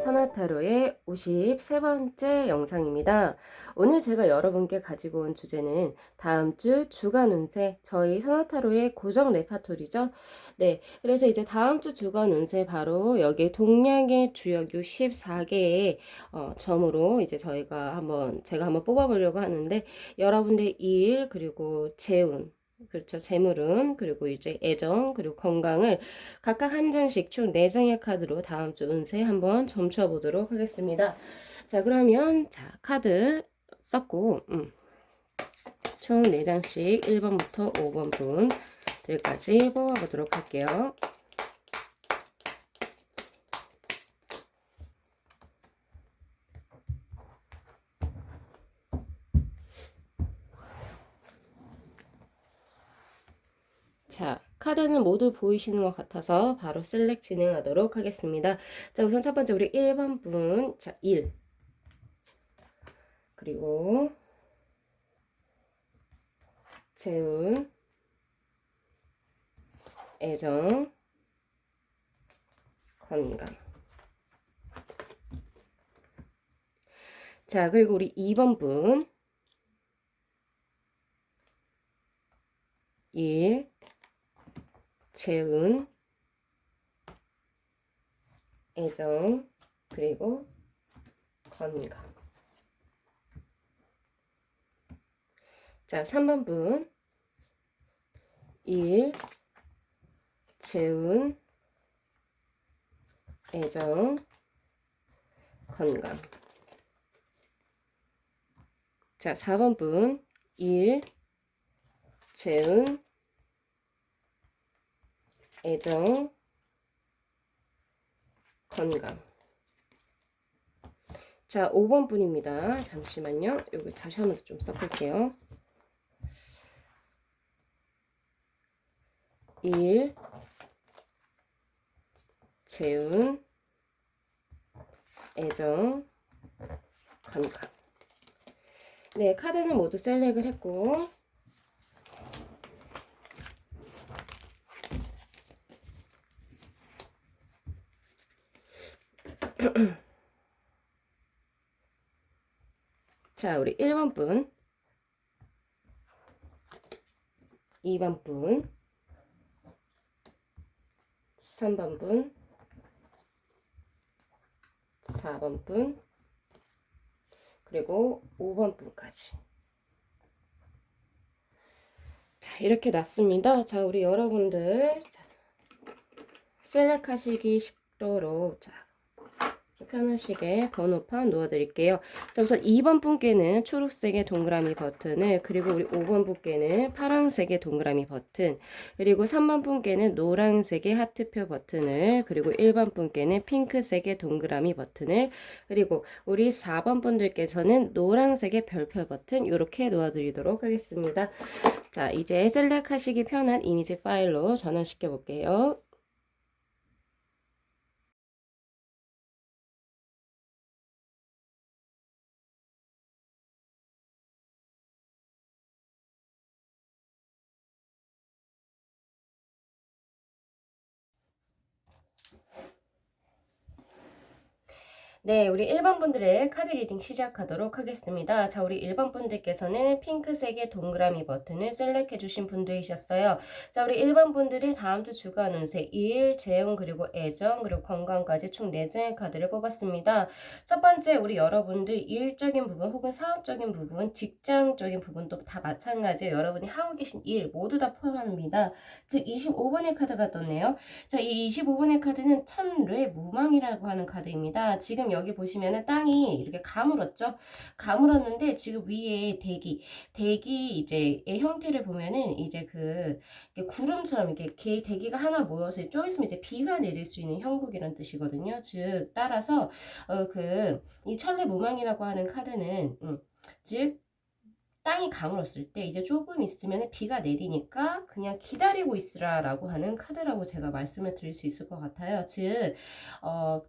선화타로의 53번째 영상입니다. 오늘 제가 여러분께 가지고 온 주제는 다음 주 주간 운세, 저희 선화타로의 고정 레파토리죠. 네, 그래서 이제 다음 주 주간 운세 바로 여기 동양의 주역 64개의 점으로 이제 제가 한번 뽑아보려고 하는데, 여러분들 일 그리고 재운, 그렇죠. 재물운, 그리고 이제 애정, 그리고 건강을 각각 한 장씩 총 4장의 카드로 다음 주 운세 한번 점쳐보도록 하겠습니다. 자, 그러면 카드 썼고 총 4장씩 1번부터 5번 분들까지 뽑아보도록 할게요. 자, 카드는 모두 보이시는 것 같아서 바로 셀렉 진행하도록 하겠습니다. 자, 우선 첫 번째 우리 1번 분, 자, 1. 그리고 재운, 애정, 건강. 자, 그리고 우리 2번 분, 1, 재운, 애정, 그리고 건강. 자, 3번 분, 1, 재운, 애정, 건강. 자, 4번 분, 1, 재운, 애정, 건강. 자, 5번 분입니다. 잠시만요. 여기 다시 한번 좀 섞을게요. 1, 재운, 애정, 건강. 네, 카드는 모두 셀렉을 했고 자, 우리 1번 분, 2번 분, 3번 분, 4번 분, 그리고 5번 분까지. 자, 이렇게 났습니다. 자, 우리 여러분들 셀렉 하시기 쉽도록 편하시게 번호판 놓아드릴게요. 자, 우선 2번 분께는 초록색의 동그라미 버튼을, 그리고 우리 5번 분께는 파란색의 동그라미 버튼, 그리고 3번 분께는 노란색의 하트표 버튼을, 그리고 1번 분께는 핑크색의 동그라미 버튼을, 그리고 우리 4번 분들께서는 노란색의 별표 버튼 이렇게 놓아드리도록 하겠습니다. 자, 이제 셀렉하시기 편한 이미지 파일로 전환시켜 볼게요. 네, 우리 1번 분들의 카드 리딩 시작하도록 하겠습니다. 자, 우리 1번 분들께서는 핑크색의 동그라미 버튼을 셀렉해 주신 분들이셨어요. 자, 우리 1번 분들이 다음 주 주간 운세, 일, 재운, 그리고 애정, 그리고 건강까지 총 4장의 카드를 뽑았습니다. 첫 번째, 우리 여러분들 일적인 부분 혹은 사업적인 부분, 직장적인 부분도 다 마찬가지예요. 여러분이 하고 계신 일 모두 다 포함합니다. 즉, 25번의 카드가 떴네요. 자, 이 25번의 카드는 천뢰 무망이라고 하는 카드입니다. 지금 여기 보시면은 땅이 이렇게 가물었죠? 가물었는데 지금 위에 대기 이제의 형태를 보면은 이제 이렇게 구름처럼 이렇게 대기가 하나 모여서 좀 있으면 이제 비가 내릴 수 있는 형국이란 뜻이거든요. 즉, 따라서 이 천뢰 무망이라고 하는 카드는 즉 땅이 가물었을 때 이제 조금 있으면 비가 내리니까 그냥 기다리고 있으라라고 하는 카드라고 제가 말씀을 드릴 수 있을 것 같아요. 즉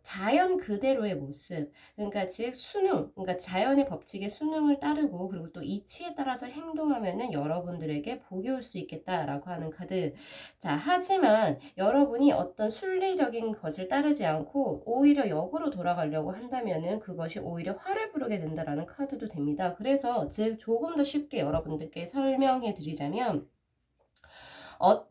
자연 그대로의 모습, 그러니까 즉 순응, 그러니까 자연의 법칙의 순응을 따르고 그리고 또 이치에 따라서 행동하면은 여러분들에게 복이 올 수 있겠다라고 하는 카드. 자, 하지만 여러분이 어떤 순리적인 것을 따르지 않고 오히려 역으로 돌아가려고 한다면은 그것이 오히려 화를 부르게 된다라는 카드도 됩니다. 그래서 즉 조금 더 쉽게 여러분들께 설명해 드리자면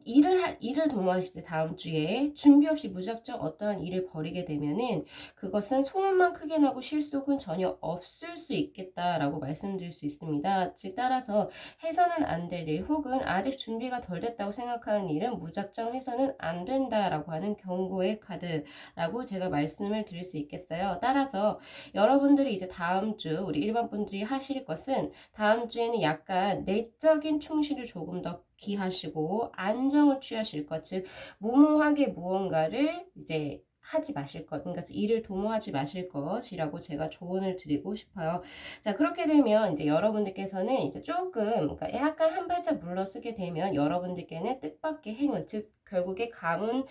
일을 도모하실 때 다음 주에 준비 없이 무작정 어떠한 일을 벌이게 되면은 그것은 소문만 크게 나고 실속은 전혀 없을 수 있겠다라고 말씀드릴 수 있습니다. 즉 따라서 해서는 안 될 일 혹은 아직 준비가 덜 됐다고 생각하는 일은 무작정 해서는 안 된다라고 하는 경고의 카드라고 제가 말씀을 드릴 수 있겠어요. 따라서 여러분들이 이제 다음 주 우리 일반 분들이 하실 것은 다음 주에는 약간 내적인 충실을 조금 더 기하시고 안정을 취하실 것, 즉 무모하게 무언가를 이제 하지 마실 것, 그러니까 일을 도모하지 마실 것이라고 제가 조언을 드리고 싶어요. 자, 그렇게 되면 이제 여러분들께서는 이제 조금, 그러니까 약간 한 발짝 물러서게 되면 여러분들께는 뜻밖의 행운, 즉 결국에 가문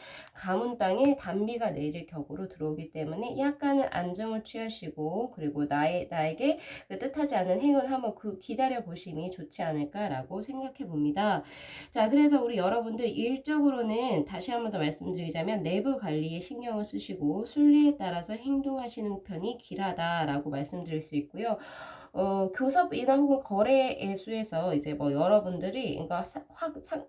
땅에 단비가 내릴 격으로 들어오기 때문에 약간은 안정을 취하시고 그리고 나에게 그 뜻하지 않은 행운 한번 기다려 보심이 좋지 않을까라고 생각해 봅니다. 자, 그래서 우리 여러분들 일적으로는 다시 한번 더 말씀드리자면 내부 관리에 신경을 쓰시고 순리에 따라서 행동하시는 편이 길하다라고 말씀드릴 수 있고요. 교섭이나 혹은 거래 애수에서 이제 뭐 여러분들이 그러니까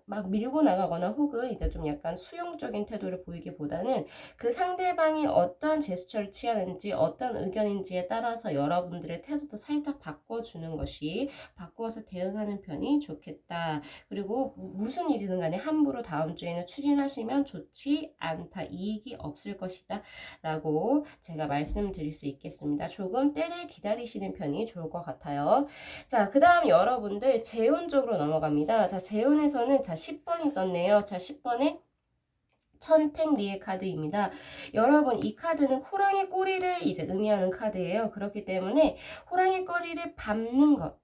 막 밀고 나가거나 혹은 이제 좀 약간 수용적인 태도를 보이기보다는 그 상대방이 어떠한 제스처를 취하는지 어떤 의견인지에 따라서 여러분들의 태도도 살짝 바꿔주는 것이 바꾸어서 대응하는 편이 좋겠다. 그리고 무슨 일이든 간에 함부로 다음 주에는 추진하시면 좋지 않다. 이익이 없을 것이다. 라고 제가 말씀드릴 수 있겠습니다. 조금 때를 기다리시는 편이 좋을 것 같아요. 자, 그 다음 여러분들 재운 쪽으로 넘어갑니다. 자, 재운에서는 자 10번이 떴네요. 자, 10번에 천택리의 카드입니다. 여러분, 이 카드는 호랑이 꼬리를 이제 의미하는 카드예요. 그렇기 때문에 호랑이 꼬리를 밟는 것,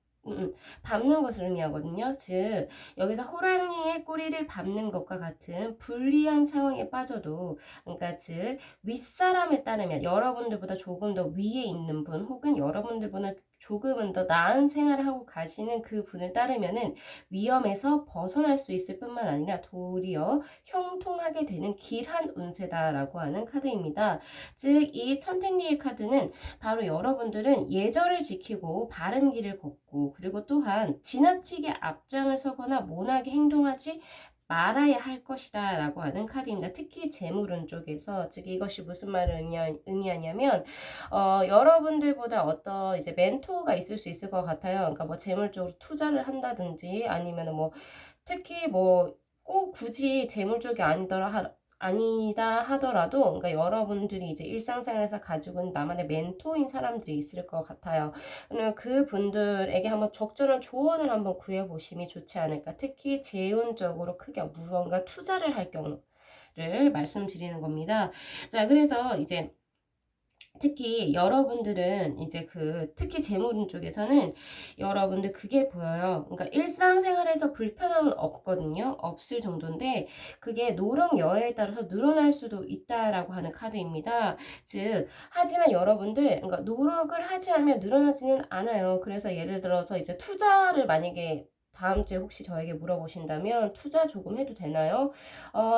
밟는 것을 의미하거든요. 즉 여기서 호랑이의 꼬리를 밟는 것과 같은 불리한 상황에 빠져도, 그러니까 즉 윗사람을 따르면 여러분들보다 조금 더 위에 있는 분 혹은 여러분들보다 조금은 더 나은 생활을 하고 가시는 그 분을 따르면은 위험에서 벗어날 수 있을 뿐만 아니라 도리어 형통하게 되는 길한 운세다라고 하는 카드입니다. 즉 이 천택리의 카드는 바로 여러분들은 예절을 지키고 바른 길을 걷고 그리고 또한 지나치게 앞장을 서거나 모나게 행동하지 말아야 할 것이다 라고 하는 카드입니다. 특히 재물운 쪽에서, 즉 이것이 무슨 말을 의미하냐면 여러분들보다 어떤 이제 멘토가 있을 수 있을 것 같아요. 그러니까 뭐 재물 쪽으로 투자를 한다든지 아니면 뭐 특히 뭐 꼭 굳이 재물 쪽이 아니다 하더라도, 그러니까 여러분들이 이제 일상생활에서 가지고 있는 나만의 멘토인 사람들이 있을 것 같아요. 그러면 그 분들에게 한번 적절한 조언을 한번 구해보심이 좋지 않을까. 특히 재운적으로 크게 무언가 투자를 할 경우를 말씀드리는 겁니다. 자, 그래서 이제 특히 여러분들은 이제 특히 재물운 쪽에서는 여러분들 그게 보여요. 그러니까 일상생활에서 불편함은 없거든요. 없을 정도인데 그게 노력 여하에 따라서 늘어날 수도 있다라고 하는 카드입니다. 즉 하지만 여러분들 그러니까 노력을 하지 않으면 늘어나지는 않아요. 그래서 예를 들어서 이제 투자를 만약에 다음 주에 혹시 저에게 물어보신다면 투자 조금 해도 되나요?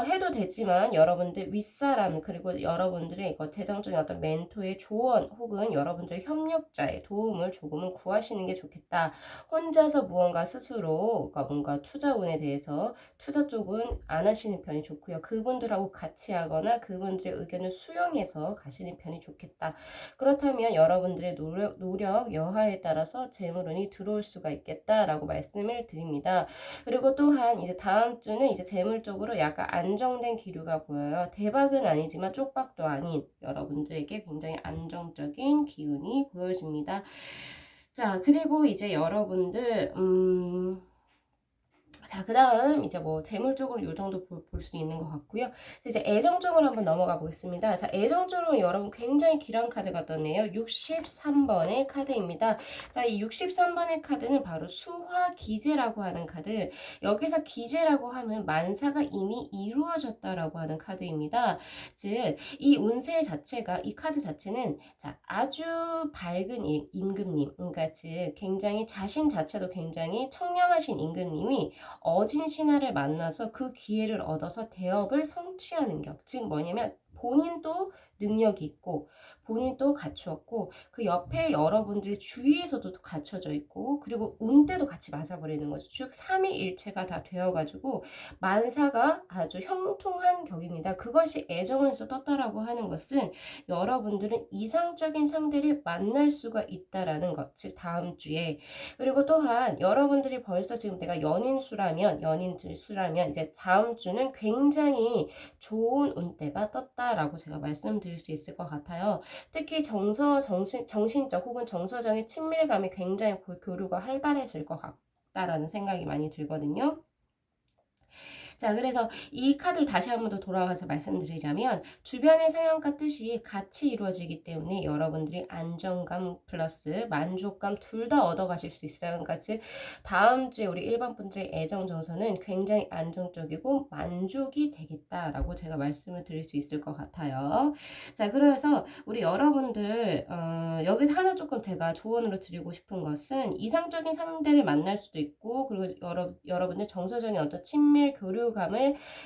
해도 되지만 여러분들 윗사람 그리고 여러분들의 재정적인 어떤 멘토의 조언 혹은 여러분들의 협력자의 도움을 조금은 구하시는 게 좋겠다. 혼자서 무언가 스스로 그러니까 뭔가 투자운에 대해서 투자 쪽은 안 하시는 편이 좋고요. 그분들하고 같이 하거나 그분들의 의견을 수용해서 가시는 편이 좋겠다. 그렇다면 여러분들의 노력 여하에 따라서 재물운이 들어올 수가 있겠다라고 말씀을 드립니다. 그리고 또한 이제 다음 주는 이제 재물적으로 약간 안정된 기류가 보여요. 대박은 아니지만 쪽박도 아닌 여러분들에게 굉장히 안정적인 기운이 보여집니다. 자, 그리고 이제 여러분들 자, 그다음 이제 뭐 재물 쪽으로 요 정도 볼 수 있는 것 같고요. 이제 애정 쪽으로 한번 넘어가 보겠습니다. 자, 애정 쪽으로 여러분 굉장히 길한 카드가 떴네요. 63번의 카드입니다. 자, 이 63번의 카드는 바로 수화기제라고 하는 카드. 여기서 기제라고 하면 만사가 이미 이루어졌다라고 하는 카드입니다. 즉, 이 운세 자체가 이 카드 자체는 자, 아주 밝은 임금님, 그러니까 즉 굉장히 자신 자체도 굉장히 청렴하신 임금님이 어진 신하를 만나서 그 기회를 얻어서 대업을 성취하는 격. 즉 뭐냐면 본인도 능력이 있고 본인도 갖추었고 그 옆에 여러분들의 주위에서도 갖춰져 있고 그리고 운대도 같이 맞아버리는 거죠. 즉 삼위일체가 다 되어가지고 만사가 아주 형통한 격입니다. 그것이 애정에서 떴다라고 하는 것은 여러분들은 이상적인 상대를 만날 수가 있다라는 것. 즉 다음 주에. 그리고 또한 여러분들이 벌써 지금 내가 연인들 수라면 이제 다음 주는 굉장히 좋은 운대가 떴다라고 제가 말씀드릴 수 있을 것 같아요. 특히 정신적 혹은 정서적인 친밀감이 굉장히 교류가 활발해질 것 같다라는 생각이 많이 들거든요. 자, 그래서 이 카드를 다시 한 번 더 돌아가서 말씀드리자면 주변의 상황과 뜻이 같이 이루어지기 때문에 여러분들이 안정감 플러스 만족감 둘 다 얻어가실 수 있어요. 그러니까 즉 다음 주에 우리 일반 분들의 애정 정서는 굉장히 안정적이고 만족이 되겠다라고 제가 말씀을 드릴 수 있을 것 같아요. 자, 그래서 우리 여러분들 여기서 하나 조금 제가 조언으로 드리고 싶은 것은 이상적인 상대를 만날 수도 있고 그리고 여러분들 정서적인 어떤 친밀 교류감을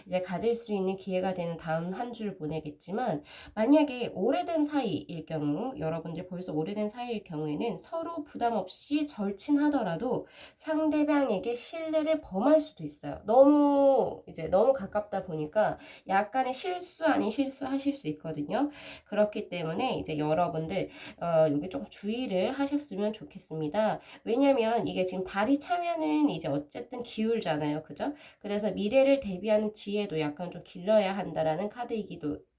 이제 가질 수 있는 기회가 되는 다음 한 주를 보내겠지만 만약에 오래된 사이일 경우 여러분들 벌써 오래된 사이일 경우에는 서로 부담 없이 절친하더라도 상대방에게 신뢰를 범할 수도 있어요. 너무 가깝다 보니까 약간의 실수 아닌 실수 하실 수 있거든요. 그렇기 때문에 이제 여러분들 여기 조금 주의를 하셨으면 좋겠습니다. 왜냐면 이게 지금 달이 차면은 이제 어쨌든 기울잖아요. 그죠? 그래서 미래를 대비하는 지혜도 약간 좀 길러야 한다라는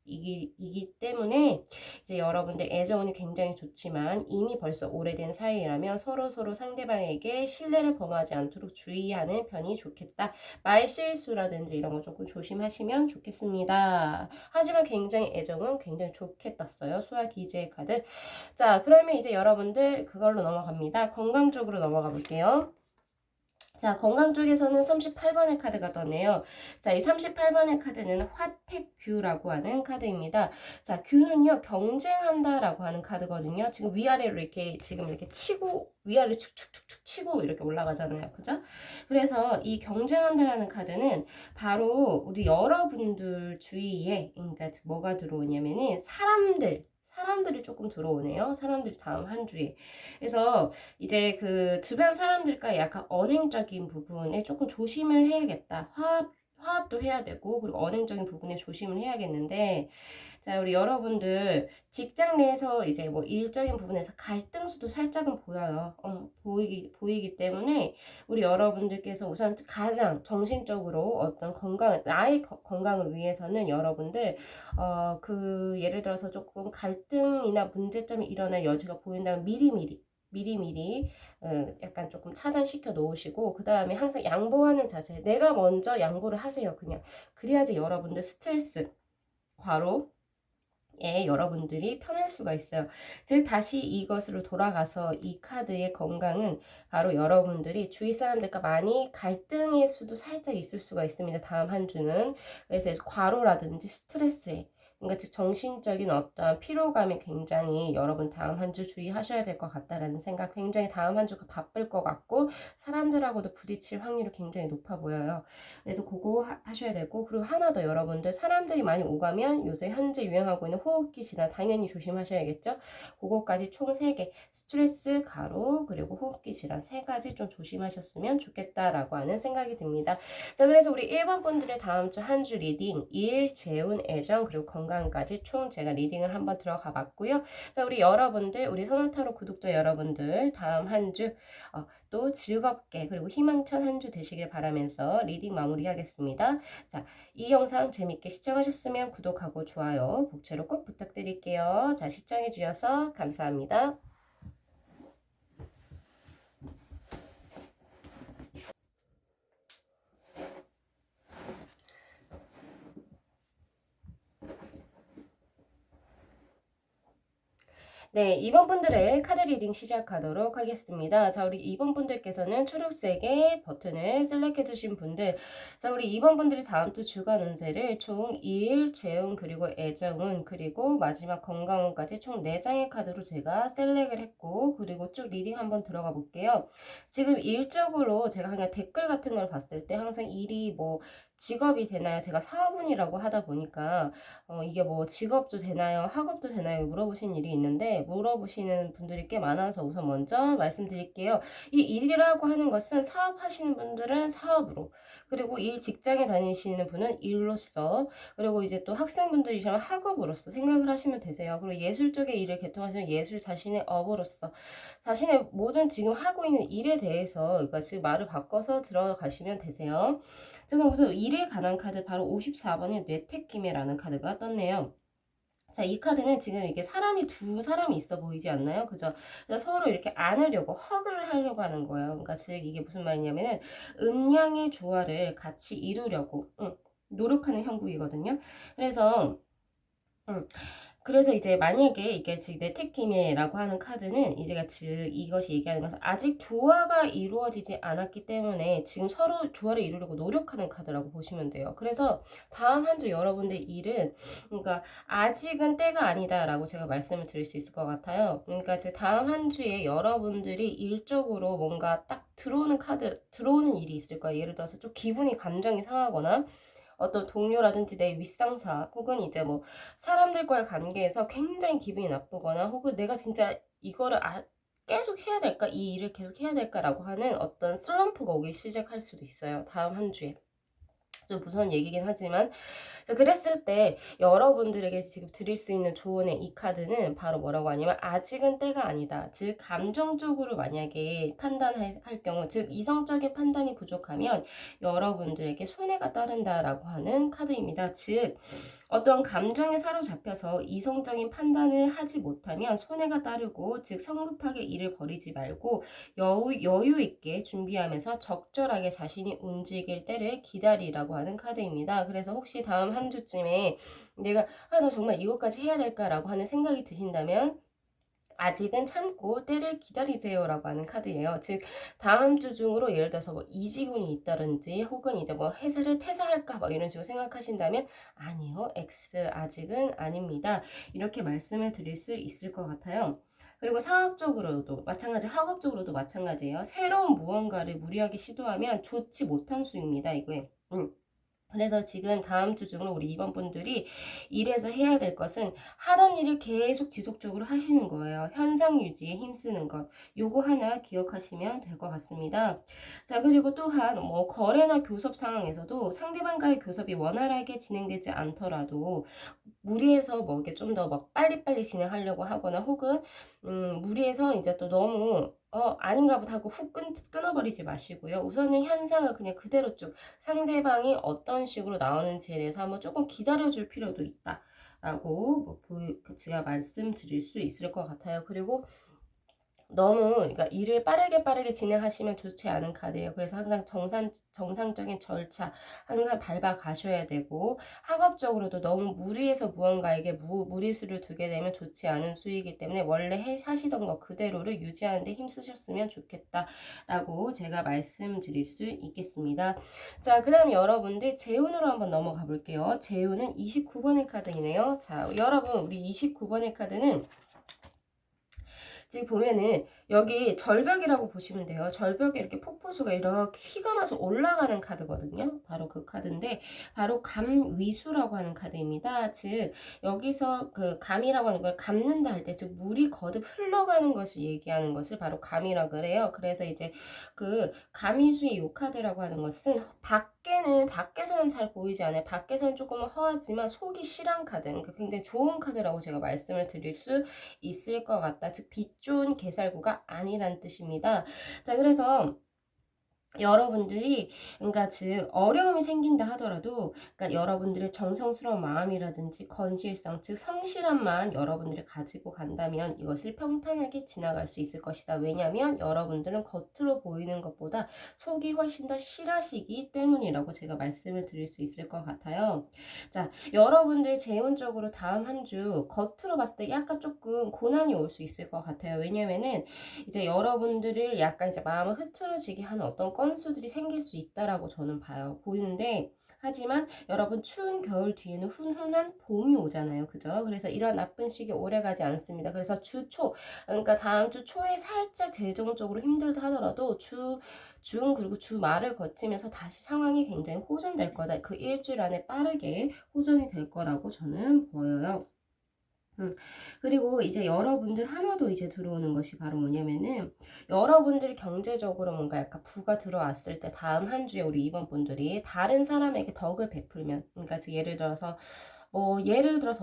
이기 때문에 이제 여러분들 애정운이 굉장히 좋지만 이미 벌써 오래된 사이라면 서로 상대방에게 신뢰를 범하지 않도록 주의하는 편이 좋겠다. 말실수라든지 이런 거 조금 조심하시면 좋겠습니다. 하지만 굉장히 애정은 굉장히 좋게 떴어요. 수화기제 카드. 자, 그러면 이제 여러분들 그걸로 넘어갑니다. 건강 쪽으로 넘어가 볼게요. 자, 건강 쪽에서는 38번의 카드가 떴네요. 자, 이 38번의 카드는 화택규라고 하는 카드입니다. 자, 규는요, 경쟁한다라고 하는 카드거든요. 지금 위아래로 지금 이렇게 치고, 위아래 축축축축 치고 이렇게 올라가잖아요. 그죠? 그래서 이 경쟁한다라는 카드는 바로 우리 여러분들 주위에, 그러니까 뭐가 들어오냐면은 사람들이 조금 들어오네요. 사람들이 다음 한 주에. 그래서 이제 그 주변 사람들과 약간 언행적인 부분에 조금 조심을 해야겠다. 화합도 해야 되고, 그리고 언행적인 부분에 조심을 해야겠는데, 자, 우리 여러분들 직장 내에서 이제 뭐 일적인 부분에서 갈등수도 살짝은 보여요. 보이기 때문에 우리 여러분들께서 우선 가장 정신적으로 어떤 나의 건강을 위해서는 여러분들, 예를 들어서 조금 갈등이나 문제점이 일어날 여지가 보인다면 미리미리 약간 조금 차단시켜 놓으시고 그 다음에 항상 양보하는 자세 내가 먼저 양보를 하세요. 그냥 그래야지 여러분들 스트레스 과로 여러분들이 편할 수가 있어요. 즉 다시 이것으로 돌아가서 이 카드의 건강은 바로 여러분들이 주위 사람들과 많이 갈등일 수도 살짝 있을 수가 있습니다. 다음 한 주는. 그래서 과로라든지 스트레스에 그러니까 즉 정신적인 어떠한 피로감이 굉장히 여러분 다음 한 주 주의하셔야 될 것 같다라는 생각. 굉장히 다음 한 주가 바쁠 것 같고 사람들하고도 부딪힐 확률이 굉장히 높아 보여요. 그래서 그거 하셔야 되고 그리고 하나 더 여러분들 사람들이 많이 오가면 요새 현재 유행하고 있는 호흡기 질환 당연히 조심하셔야겠죠. 그거까지 총 3개 스트레스, 가로 그리고 호흡기 질환 3가지 좀 조심하셨으면 좋겠다라고 하는 생각이 듭니다. 자, 그래서 우리 1번 분들의 다음 주 한 주 리딩 일, 재운, 애정 그리고 건강까지 총 제가 리딩을 한번 들어가 봤고요. 자, 우리 여러분들 우리 선화타로 구독자 여러분들 다음 한 주 또 즐겁게 그리고 희망찬 한 주 되시길 바라면서 리딩 마무리하겠습니다. 자, 이 영상 재밌게 시청하셨으면 구독하고 좋아요, 복채로 꼭 부탁드릴게요. 자, 시청해 주셔서 감사합니다. 네, 2번 분들의 카드 리딩 시작하도록 하겠습니다. 자, 우리 2번 분들께서는 초록색의 버튼을 셀렉해 주신 분들. 자, 우리 2번 분들이 다음 주 주간 운세를 총 2일, 재운, 그리고 애정운, 그리고 마지막 건강운까지 총 4장의 카드로 제가 셀렉을 했고, 그리고 쭉 리딩 한번 들어가 볼게요. 지금 일적으로 제가 그냥 댓글 같은 걸 봤을 때 항상 일이 뭐 직업이 되나요? 제가 사업운이라고 하다 보니까 이게 뭐 직업도 되나요? 학업도 되나요? 물어보신 일이 있는데 물어보시는 분들이 꽤 많아서 우선 먼저 말씀드릴게요. 이 일이라고 하는 것은 사업하시는 분들은 사업으로, 그리고 일 직장에 다니시는 분은 일로서, 그리고 이제 또 학생분들이시면 학업으로서 생각을 하시면 되세요. 그리고 예술 쪽의 일을 개통하시면 예술 자신의 업으로서 자신의 모든 지금 하고 있는 일에 대해서, 그러니까 지금 말을 바꿔서 들어가시면 되세요. 자, 그럼 우선 일에 관한 카드 바로 54번의 뇌택기매라는 카드가 떴네요. 자, 이 카드는 지금 이게 두 사람이 있어 보이지 않나요? 그죠? 그래서 서로 이렇게 안으려고, 허그를 하려고 하는 거예요. 그러니까 즉 이게 무슨 말이냐면은 음양의 조화를 같이 이루려고, 노력하는 형국이거든요. 그래서, 음, 그래서 이제 만약에 이게 지금 네테키메라고 하는 카드는 이제가 즉 이것이 얘기하는 것은 아직 조화가 이루어지지 않았기 때문에 지금 서로 조화를 이루려고 노력하는 카드라고 보시면 돼요. 그래서 다음 한 주 여러분들 일은, 그러니까 아직은 때가 아니다라고 제가 말씀을 드릴 수 있을 것 같아요. 그러니까 즉 다음 한 주에 여러분들이 일적으로 뭔가 딱 들어오는 일이 있을 거예요. 예를 들어서 좀 기분이 감정이 상하거나 어떤 동료라든지 내 윗상사 혹은 이제 뭐 사람들과의 관계에서 굉장히 기분이 나쁘거나 혹은 내가 진짜 이거를 계속 해야 될까? 이 일을 계속 해야 될까라고 하는 어떤 슬럼프가 오기 시작할 수도 있어요. 다음 한 주에. 좀 무서운 얘기긴 하지만, 자, 그랬을 때 여러분들에게 지금 드릴 수 있는 조언의 이 카드는 바로 뭐라고 하냐면 아직은 때가 아니다. 즉 감정적으로 만약에 판단할 경우, 즉 이성적인 판단이 부족하면 여러분들에게 손해가 따른다라고 하는 카드입니다. 즉 어떠한 감정에 사로잡혀서 이성적인 판단을 하지 못하면 손해가 따르고, 즉 성급하게 일을 벌이지 말고 여유 있게 준비하면서 적절하게 자신이 움직일 때를 기다리라고 하는 카드입니다. 그래서 혹시 다음 한 주쯤에 내가 나 정말 이것까지 해야 될까라고 하는 생각이 드신다면 아직은 참고 때를 기다리세요라고 하는 카드예요. 즉 다음 주 중으로 예를 들어서 뭐 이직운이 있다든지 혹은 이제 뭐 회사를 퇴사할까 뭐 이런 식으로 생각하신다면 아니요, X 아직은 아닙니다. 이렇게 말씀을 드릴 수 있을 것 같아요. 그리고 사업적으로도 마찬가지, 학업적으로도 마찬가지예요. 새로운 무언가를 무리하게 시도하면 좋지 못한 수입니다. 이거에. 그래서 지금 다음 주 중으로 우리 2번 분들이 일에서 해야 될 것은 하던 일을 계속 지속적으로 하시는 거예요. 현상 유지에 힘쓰는 것. 요거 하나 기억하시면 될 것 같습니다. 자, 그리고 또한 뭐 거래나 교섭 상황에서도 상대방과의 교섭이 원활하게 진행되지 않더라도 무리해서 뭐 이게 좀 더 막 빨리빨리 진행하려고 하거나 혹은 무리해서 이제 또 너무 아닌가 보다 하고 훅 끊어버리지 마시고요. 우선은 현상을 그냥 그대로 쭉 상대방이 어떤 식으로 나오는지에 대해서 한번 조금 기다려줄 필요도 있다라고 제가 말씀드릴 수 있을 것 같아요. 그리고 너무 그러니까 일을 빠르게 진행하시면 좋지 않은 카드예요. 그래서 항상 정상적인 절차 항상 밟아 가셔야 되고, 학업적으로도 너무 무리해서 무언가에게 무리수를 두게 되면 좋지 않은 수이기 때문에 원래 하시던 거 그대로를 유지하는 데 힘쓰셨으면 좋겠다라고 제가 말씀드릴 수 있겠습니다. 자, 그다음 여러분들 재운으로 한번 넘어가 볼게요. 재운은 29번의 카드이네요. 자, 여러분 우리 29번의 카드는 지금 보면은 여기 절벽이라고 보시면 돼요. 절벽에 이렇게 폭포수가 이렇게 휘감아서 올라가는 카드거든요. 바로 그 카드인데 바로 감위수라고 하는 카드입니다. 즉 여기서 그 감이라고 하는 걸 감는다 할 때, 즉 물이 거듭 흘러가는 것을 얘기하는 것을 바로 감이라 그래요. 그래서 이제 그 감위수의 요 카드라고 하는 것은 밖에서는 잘 보이지 않아요. 밖에서는 조금 허하지만 속이 실한 카드, 그러니까 굉장히 좋은 카드라고 제가 말씀을 드릴 수 있을 것 같다. 즉 빛 좋은 개살구가 아니란 뜻입니다. 자, 그래서 여러분들이 그러니까 즉 어려움이 생긴다 하더라도 그러니까 여러분들의 정성스러운 마음이라든지 건실성 즉 성실함만 여러분들이 가지고 간다면 이것을 평탄하게 지나갈 수 있을 것이다. 왜냐하면 여러분들은 겉으로 보이는 것보다 속이 훨씬 더 실하시기 때문이라고 제가 말씀을 드릴 수 있을 것 같아요. 자, 여러분들 재운적으로 다음 한 주 겉으로 봤을 때 약간 조금 고난이 올 수 있을 것 같아요. 왜냐면은 이제 여러분들을 약간 이제 마음을 흐트러지게 하는 어떤 건수들이 생길 수 있다라고 저는 보이는데 하지만 여러분 추운 겨울 뒤에는 훈훈한 봄이 오잖아요. 그죠? 그래서 이런 나쁜 시기 오래가지 않습니다. 그래서 주 초, 그러니까 다음 주 초에 살짝 재정적으로 힘들다 하더라도 중 그리고 주말을 거치면서 다시 상황이 굉장히 호전될 거다. 그 일주일 안에 빠르게 호전이 될 거라고 저는 보여요. 그리고 이제 여러분들 하나도 이제 들어오는 것이 바로 뭐냐면은 여러분들이 경제적으로 뭔가 약간 부가 들어왔을 때 다음 한 주에 우리 임원분들이 다른 사람에게 덕을 베풀면 그러니까 예를 들어서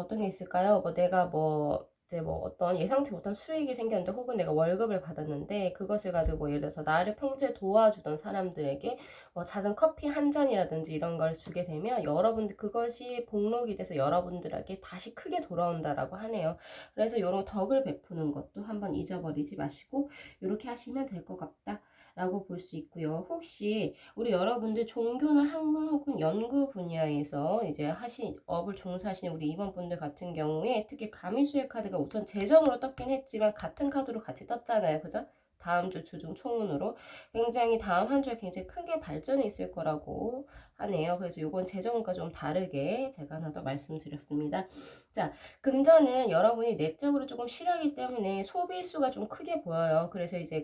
어떤 게 있을까요? 뭐 내가 뭐 이제 뭐 어떤 예상치 못한 수익이 생겼는데 혹은 내가 월급을 받았는데 그것을 가지고 뭐 예를 들어서 나를 평소에 도와주던 사람들에게 뭐 작은 커피 한 잔이라든지 이런 걸 주게 되면 여러분들 그것이 복록이 돼서 여러분들에게 다시 크게 돌아온다라고 하네요. 그래서 이런 덕을 베푸는 것도 한번 잊어버리지 마시고 이렇게 하시면 될 것 같다. 라고 볼 수 있고요. 혹시 우리 여러분들 종교나 학문 혹은 연구 분야에서 이제 업을 종사하시는 우리 임원분들 같은 경우에 특히 가미수의 카드가 우선 재정으로 떴긴 했지만 같은 카드로 같이 떴잖아요. 그죠? 다음 주 주중 총운으로 굉장히 다음 한 주에 굉장히 크게 발전이 있을 거라고 하네요. 그래서 요건 재정과 좀 다르게 제가 하나 더 말씀드렸습니다. 자, 금전은 여러분이 내적으로 조금 실하기 때문에 소비수가 좀 크게 보여요. 그래서 이제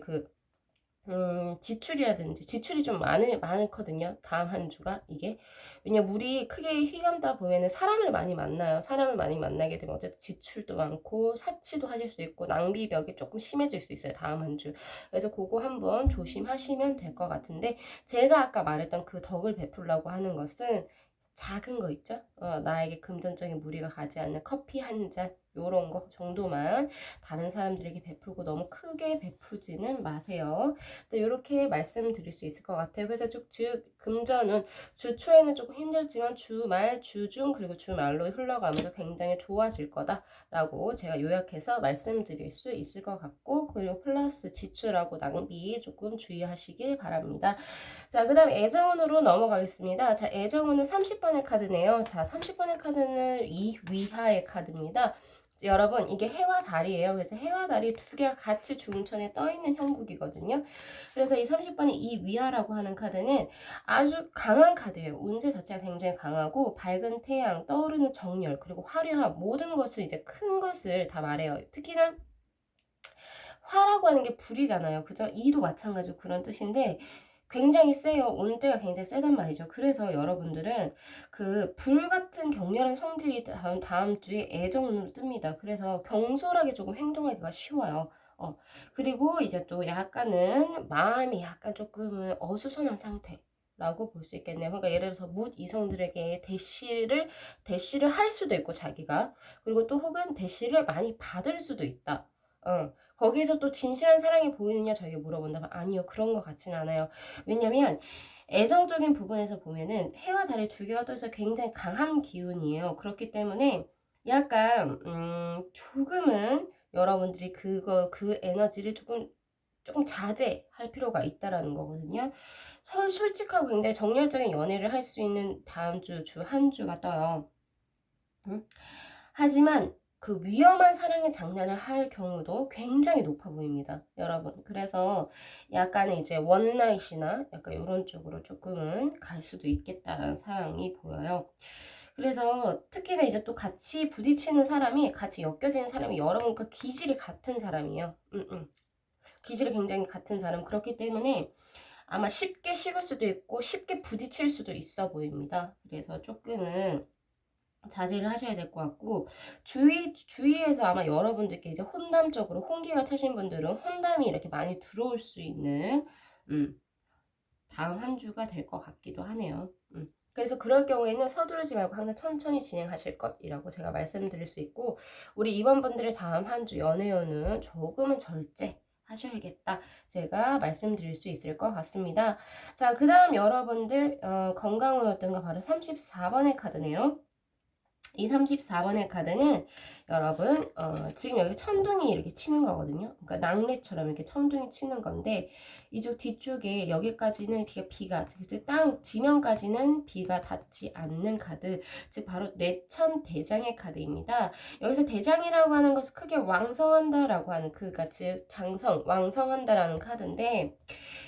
지출이 좀 많거든요. 다음 한 주가 이게. 왜냐면 우리 크게 휘감다 보면은 사람을 많이 만나요. 사람을 많이 만나게 되면 어쨌든 지출도 많고 사치도 하실 수 있고 낭비벽이 조금 심해질 수 있어요. 다음 한 주. 그래서 그거 한번 조심하시면 될 것 같은데 제가 아까 말했던 그 덕을 베풀라고 하는 것은 작은 거 있죠? 나에게 금전적인 무리가 가지 않는 커피 한 잔, 요런 거 정도만 다른 사람들에게 베풀고 너무 크게 베푸지는 마세요. 이렇게 말씀드릴 수 있을 것 같아요. 그래서 즉 금전은 주 초에는 조금 힘들지만 주말, 주중 그리고 주말로 흘러가면서 굉장히 좋아질 거다라고 제가 요약해서 말씀드릴 수 있을 것 같고 그리고 플러스 지출하고 낭비 조금 주의하시길 바랍니다. 자, 그 다음 애정운으로 넘어가겠습니다. 자, 애정운은 30번의 카드네요. 자, 30번의 카드는 위하의 카드입니다. 여러분 이게 해와 달이에요. 그래서 해와 달이 두 개가 같이 중천에 떠있는 형국이거든요. 그래서 이 30번이 이 위하라고 하는 카드는 아주 강한 카드예요. 운세 자체가 굉장히 강하고 밝은 태양, 떠오르는 정열, 그리고 화려함 모든 것을 이제 큰 것을 다 말해요. 특히나 화라고 하는 게 불이잖아요. 그죠? 이도 마찬가지로 그런 뜻인데 굉장히 세요. 온대가 굉장히 세단 말이죠. 그래서 여러분들은 그 불 같은 격렬한 성질이 다음 주에 애정운으로 뜹니다. 그래서 경솔하게 조금 행동하기가 쉬워요. 그리고 이제 또 약간은 마음이 약간 조금은 어수선한 상태. 라고 볼 수 있겠네요. 그러니까 예를 들어서 묻 이성들에게 대시를 할 수도 있고 자기가 그리고 또 혹은 대시를 많이 받을 수도 있다. 거기에서 또 진실한 사랑이 보이느냐 저에게 물어본다면 아니요. 그런 것 같진 않아요. 왜냐면 애정적인 부분에서 보면은 해와 달이 두 개가 떠서 굉장히 강한 기운이에요. 그렇기 때문에 약간 조금은 여러분들이 그 에너지를 조금 자제할 필요가 있다라는 거거든요. 솔직하고 굉장히 정열적인 연애를 할 수 있는 다음 주 한 주가 떠요. 하지만 그 위험한 사랑의 장난을 할 경우도 굉장히 높아 보입니다. 여러분. 그래서 약간의 이제 원나잇이나 약간 이런 쪽으로 조금은 갈 수도 있겠다라는 사랑이 보여요. 그래서 특히나 이제 또 같이 부딪히는 사람이 같이 엮여지는 사람이 여러분과 기질이 같은 사람이에요. 기질이 굉장히 같은 사람. 그렇기 때문에 아마 쉽게 식을 수도 있고 쉽게 부딪힐 수도 있어 보입니다. 그래서 조금은 자제를 하셔야 될 것 같고 주위에서 아마 여러분들께 이제 혼담적으로 혼기가 차신 분들은 혼담이 이렇게 많이 들어올 수 있는 다음 한 주가 될 것 같기도 하네요. 그래서 그럴 경우에는 서두르지 말고 항상 천천히 진행하실 것이라고 제가 말씀드릴 수 있고 우리 임원분들의 다음 한 주 연애운은 조금은 절제 하셔야겠다. 제가 말씀드릴 수 있을 것 같습니다. 자, 그 다음 여러분들 건강은 어떤가 바로 34번의 카드네요. 이 34번의 카드는 여러분 지금 여기 천둥이 이렇게 치는 거거든요. 그러니까 낙뢰처럼 이렇게 천둥이 치는 건데 이쪽 뒤쪽에 여기까지는 비가 즉 땅 지면까지는 비가 닿지 않는 카드, 즉 바로 뇌천대장의 카드입니다. 여기서 대장이라고 하는 것은 크게 왕성한다라고 하는 그가 즉 장성 왕성한다라는 카드인데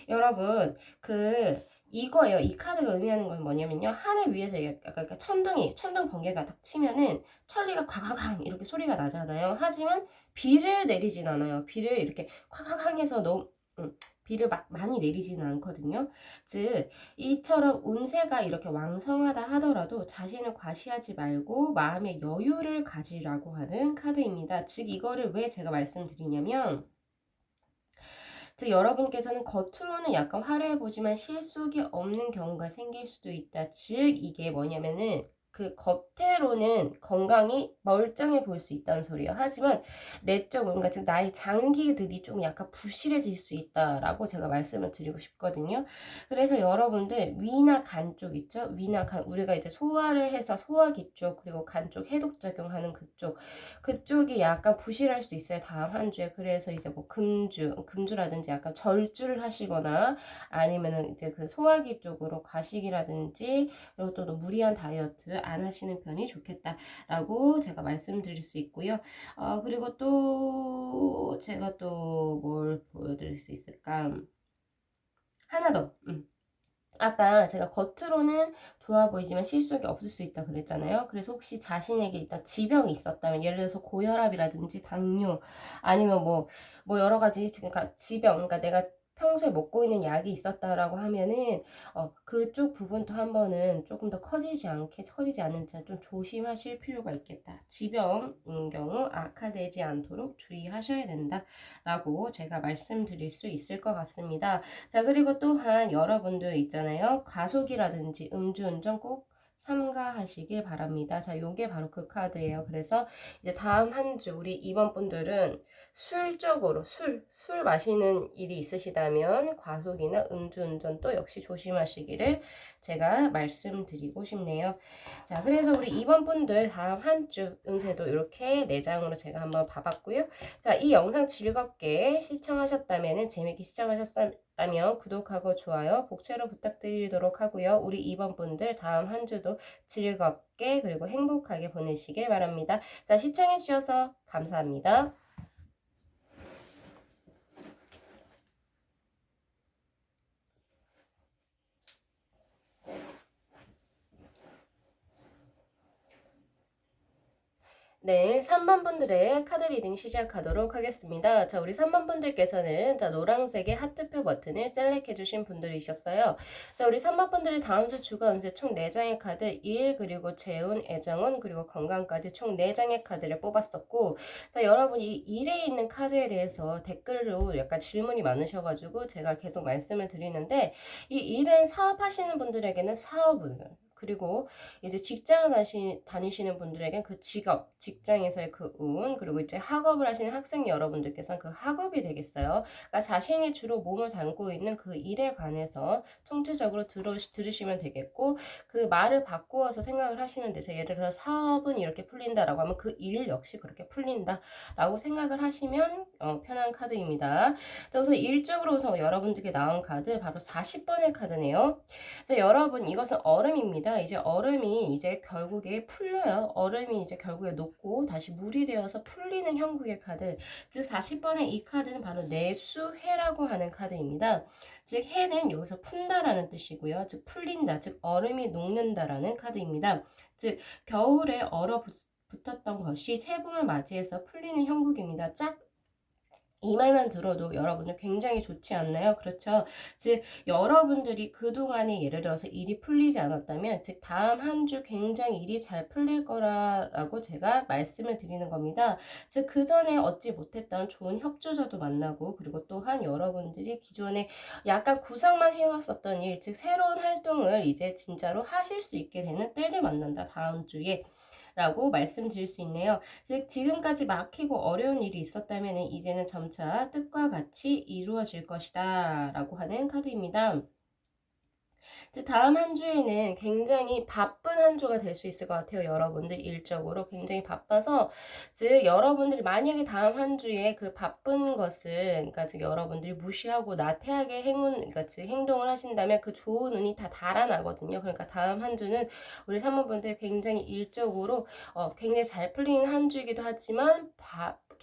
여러분 이거예요. 이 카드가 의미하는 건 뭐냐면요. 하늘 위에서 약간 천둥 번개가 딱 치면은 천리가 쾅쾅쾅 이렇게 소리가 나잖아요. 하지만 비를 내리진 않아요. 비를 이렇게 쾅쾅쾅 해서 비를 막 많이 내리지는 않거든요. 즉 이처럼 운세가 이렇게 왕성하다 하더라도 자신을 과시하지 말고 마음의 여유를 가지라고 하는 카드입니다. 즉 이거를 왜 제가 말씀드리냐면 즉 여러분께서는 겉으로는 약간 화려해 보지만 실속이 없는 경우가 생길 수도 있다. 즉 이게 뭐냐면은 그 겉으로는 건강이 멀쩡해 보일 수 있다는 소리예요. 하지만 내적으로 그러니까 즉 나의 장기들이 좀 약간 부실해질 수 있다라고 제가 말씀을 드리고 싶거든요. 그래서 여러분들 위나 간 쪽 있죠? 위나 간 우리가 이제 소화를 해서 소화기 쪽 그리고 간 쪽 해독 작용하는 그쪽이 약간 부실할 수 있어요. 다음 한 주에. 그래서 이제 뭐 금주라든지 약간 절주를 하시거나 아니면은 이제 그 소화기 쪽으로 과식이라든지 그리고 또 무리한 다이어트 안 하시는 편이 좋겠다라고 제가 말씀드릴 수 있고요. 그리고 또 제가 또 뭘 보여드릴 수 있을까? 하나 더. 아까 제가 겉으로는 좋아 보이지만 실속이 없을 수 있다 그랬잖아요. 그래서 혹시 자신에게 일단 지병이 있었다면 예를 들어서 고혈압이라든지 당뇨 아니면 뭐 여러 가지 그러니까 지병 그러니까 내가 평소에 먹고 있는 약이 있었다라고 하면은 그쪽 부분도 한번은 조금 더 커지지 않는지 좀 조심하실 필요가 있겠다. 지병인 경우 악화되지 않도록 주의하셔야 된다라고 제가 말씀드릴 수 있을 것 같습니다. 자, 그리고 또한 여러분들 있잖아요. 과속이라든지 음주운전 꼭 삼가하시길 바랍니다. 자, 요게 바로 그 카드예요. 그래서 이제 다음 한 주 우리 이번 분들은 술적으로 술 마시는 일이 있으시다면 과속이나 음주운전 또 역시 조심하시기를 제가 말씀드리고 싶네요. 자, 그래서 우리 이번 분들 다음 한 주 운세도 이렇게 4장으로 제가 한번 봐봤고요. 자, 이 영상 즐겁게 시청하셨다면 재밌게 시청하셨다면 구독하고 좋아요, 복채로 부탁드리도록 하고요. 우리 이번 분들 다음 한 주도 즐겁게 그리고 행복하게 보내시길 바랍니다. 자, 시청해주셔서 감사합니다. 네, 3번 분들의 카드 리딩 시작하도록 하겠습니다. 자, 우리 3번 분들께서는 자, 노란색의 하트표 버튼을 셀렉해 주신 분들이셨어요. 자, 우리 3번 분들이 다음 주 주가 운세 총 4장의 카드, 일 그리고 재운, 애정운, 그리고 건강까지 총 4장의 카드를 뽑았었고, 자, 여러분 이 일에 있는 카드에 대해서 댓글로 약간 질문이 많으셔가지고 제가 계속 말씀을 드리는데, 이 일은 사업하시는 분들에게는 사업을, 그리고 이제 직장을 다니시는 분들에겐 그 직장에서의 그 운, 그리고 이제 학업을 하시는 학생 여러분들께서는 그 학업이 되겠어요. 그러니까 자신이 주로 몸을 담고 있는 그 일에 관해서 총체적으로 들으시면 되겠고, 그 말을 바꾸어서 생각을 하시면 되세요. 예를 들어서 사업은 이렇게 풀린다라고 하면 그 일 역시 그렇게 풀린다라고 생각을 하시면 편한 카드입니다. 그래서 일적으로 우선 여러분들께 나온 카드 바로 40번의 카드네요. 자, 여러분 이것은 얼음입니다. 이제 얼음이 이제 결국에 풀려요. 얼음이 이제 결국에 녹고 다시 물이 되어서 풀리는 형국의 카드. 즉 40번의 이 카드는 바로 내수해라고 하는 카드입니다. 즉 해는 여기서 푼다라는 뜻이고요. 즉 풀린다. 즉 얼음이 녹는다라는 카드입니다. 즉 겨울에 얼어붙었던 것이 새봄을 맞이해서 풀리는 형국입니다. 이 말만 들어도 여러분들 굉장히 좋지 않나요? 그렇죠? 즉 여러분들이 그동안에 예를 들어서 일이 풀리지 않았다면 즉 다음 한 주 굉장히 일이 잘 풀릴 거라고 제가 말씀을 드리는 겁니다. 즉 그전에 얻지 못했던 좋은 협조자도 만나고 그리고 또한 여러분들이 기존에 약간 구상만 해왔었던 일, 즉 새로운 활동을 이제 진짜로 하실 수 있게 되는 때를 만난다. 다음 주에. 라고 말씀드릴 수 있네요. 즉 지금까지 막히고 어려운 일이 있었다면 이제는 점차 뜻과 같이 이루어질 것이다 라고 하는 카드입니다. 이제 다음 한 주에는 굉장히 바쁜 한 주가 될 수 있을 것 같아요. 여러분들 일적으로 굉장히 바빠서 즉 여러분들이 만약에 다음 한 주에 그 바쁜 것을 그러니까 즉 여러분들이 무시하고 나태하게 그러니까 즉 행동을 하신다면 그 좋은 운이 다 달아나거든요. 그러니까 다음 한 주는 우리 사모분들 굉장히 일적으로 굉장히 잘 풀리는 한 주이기도 하지만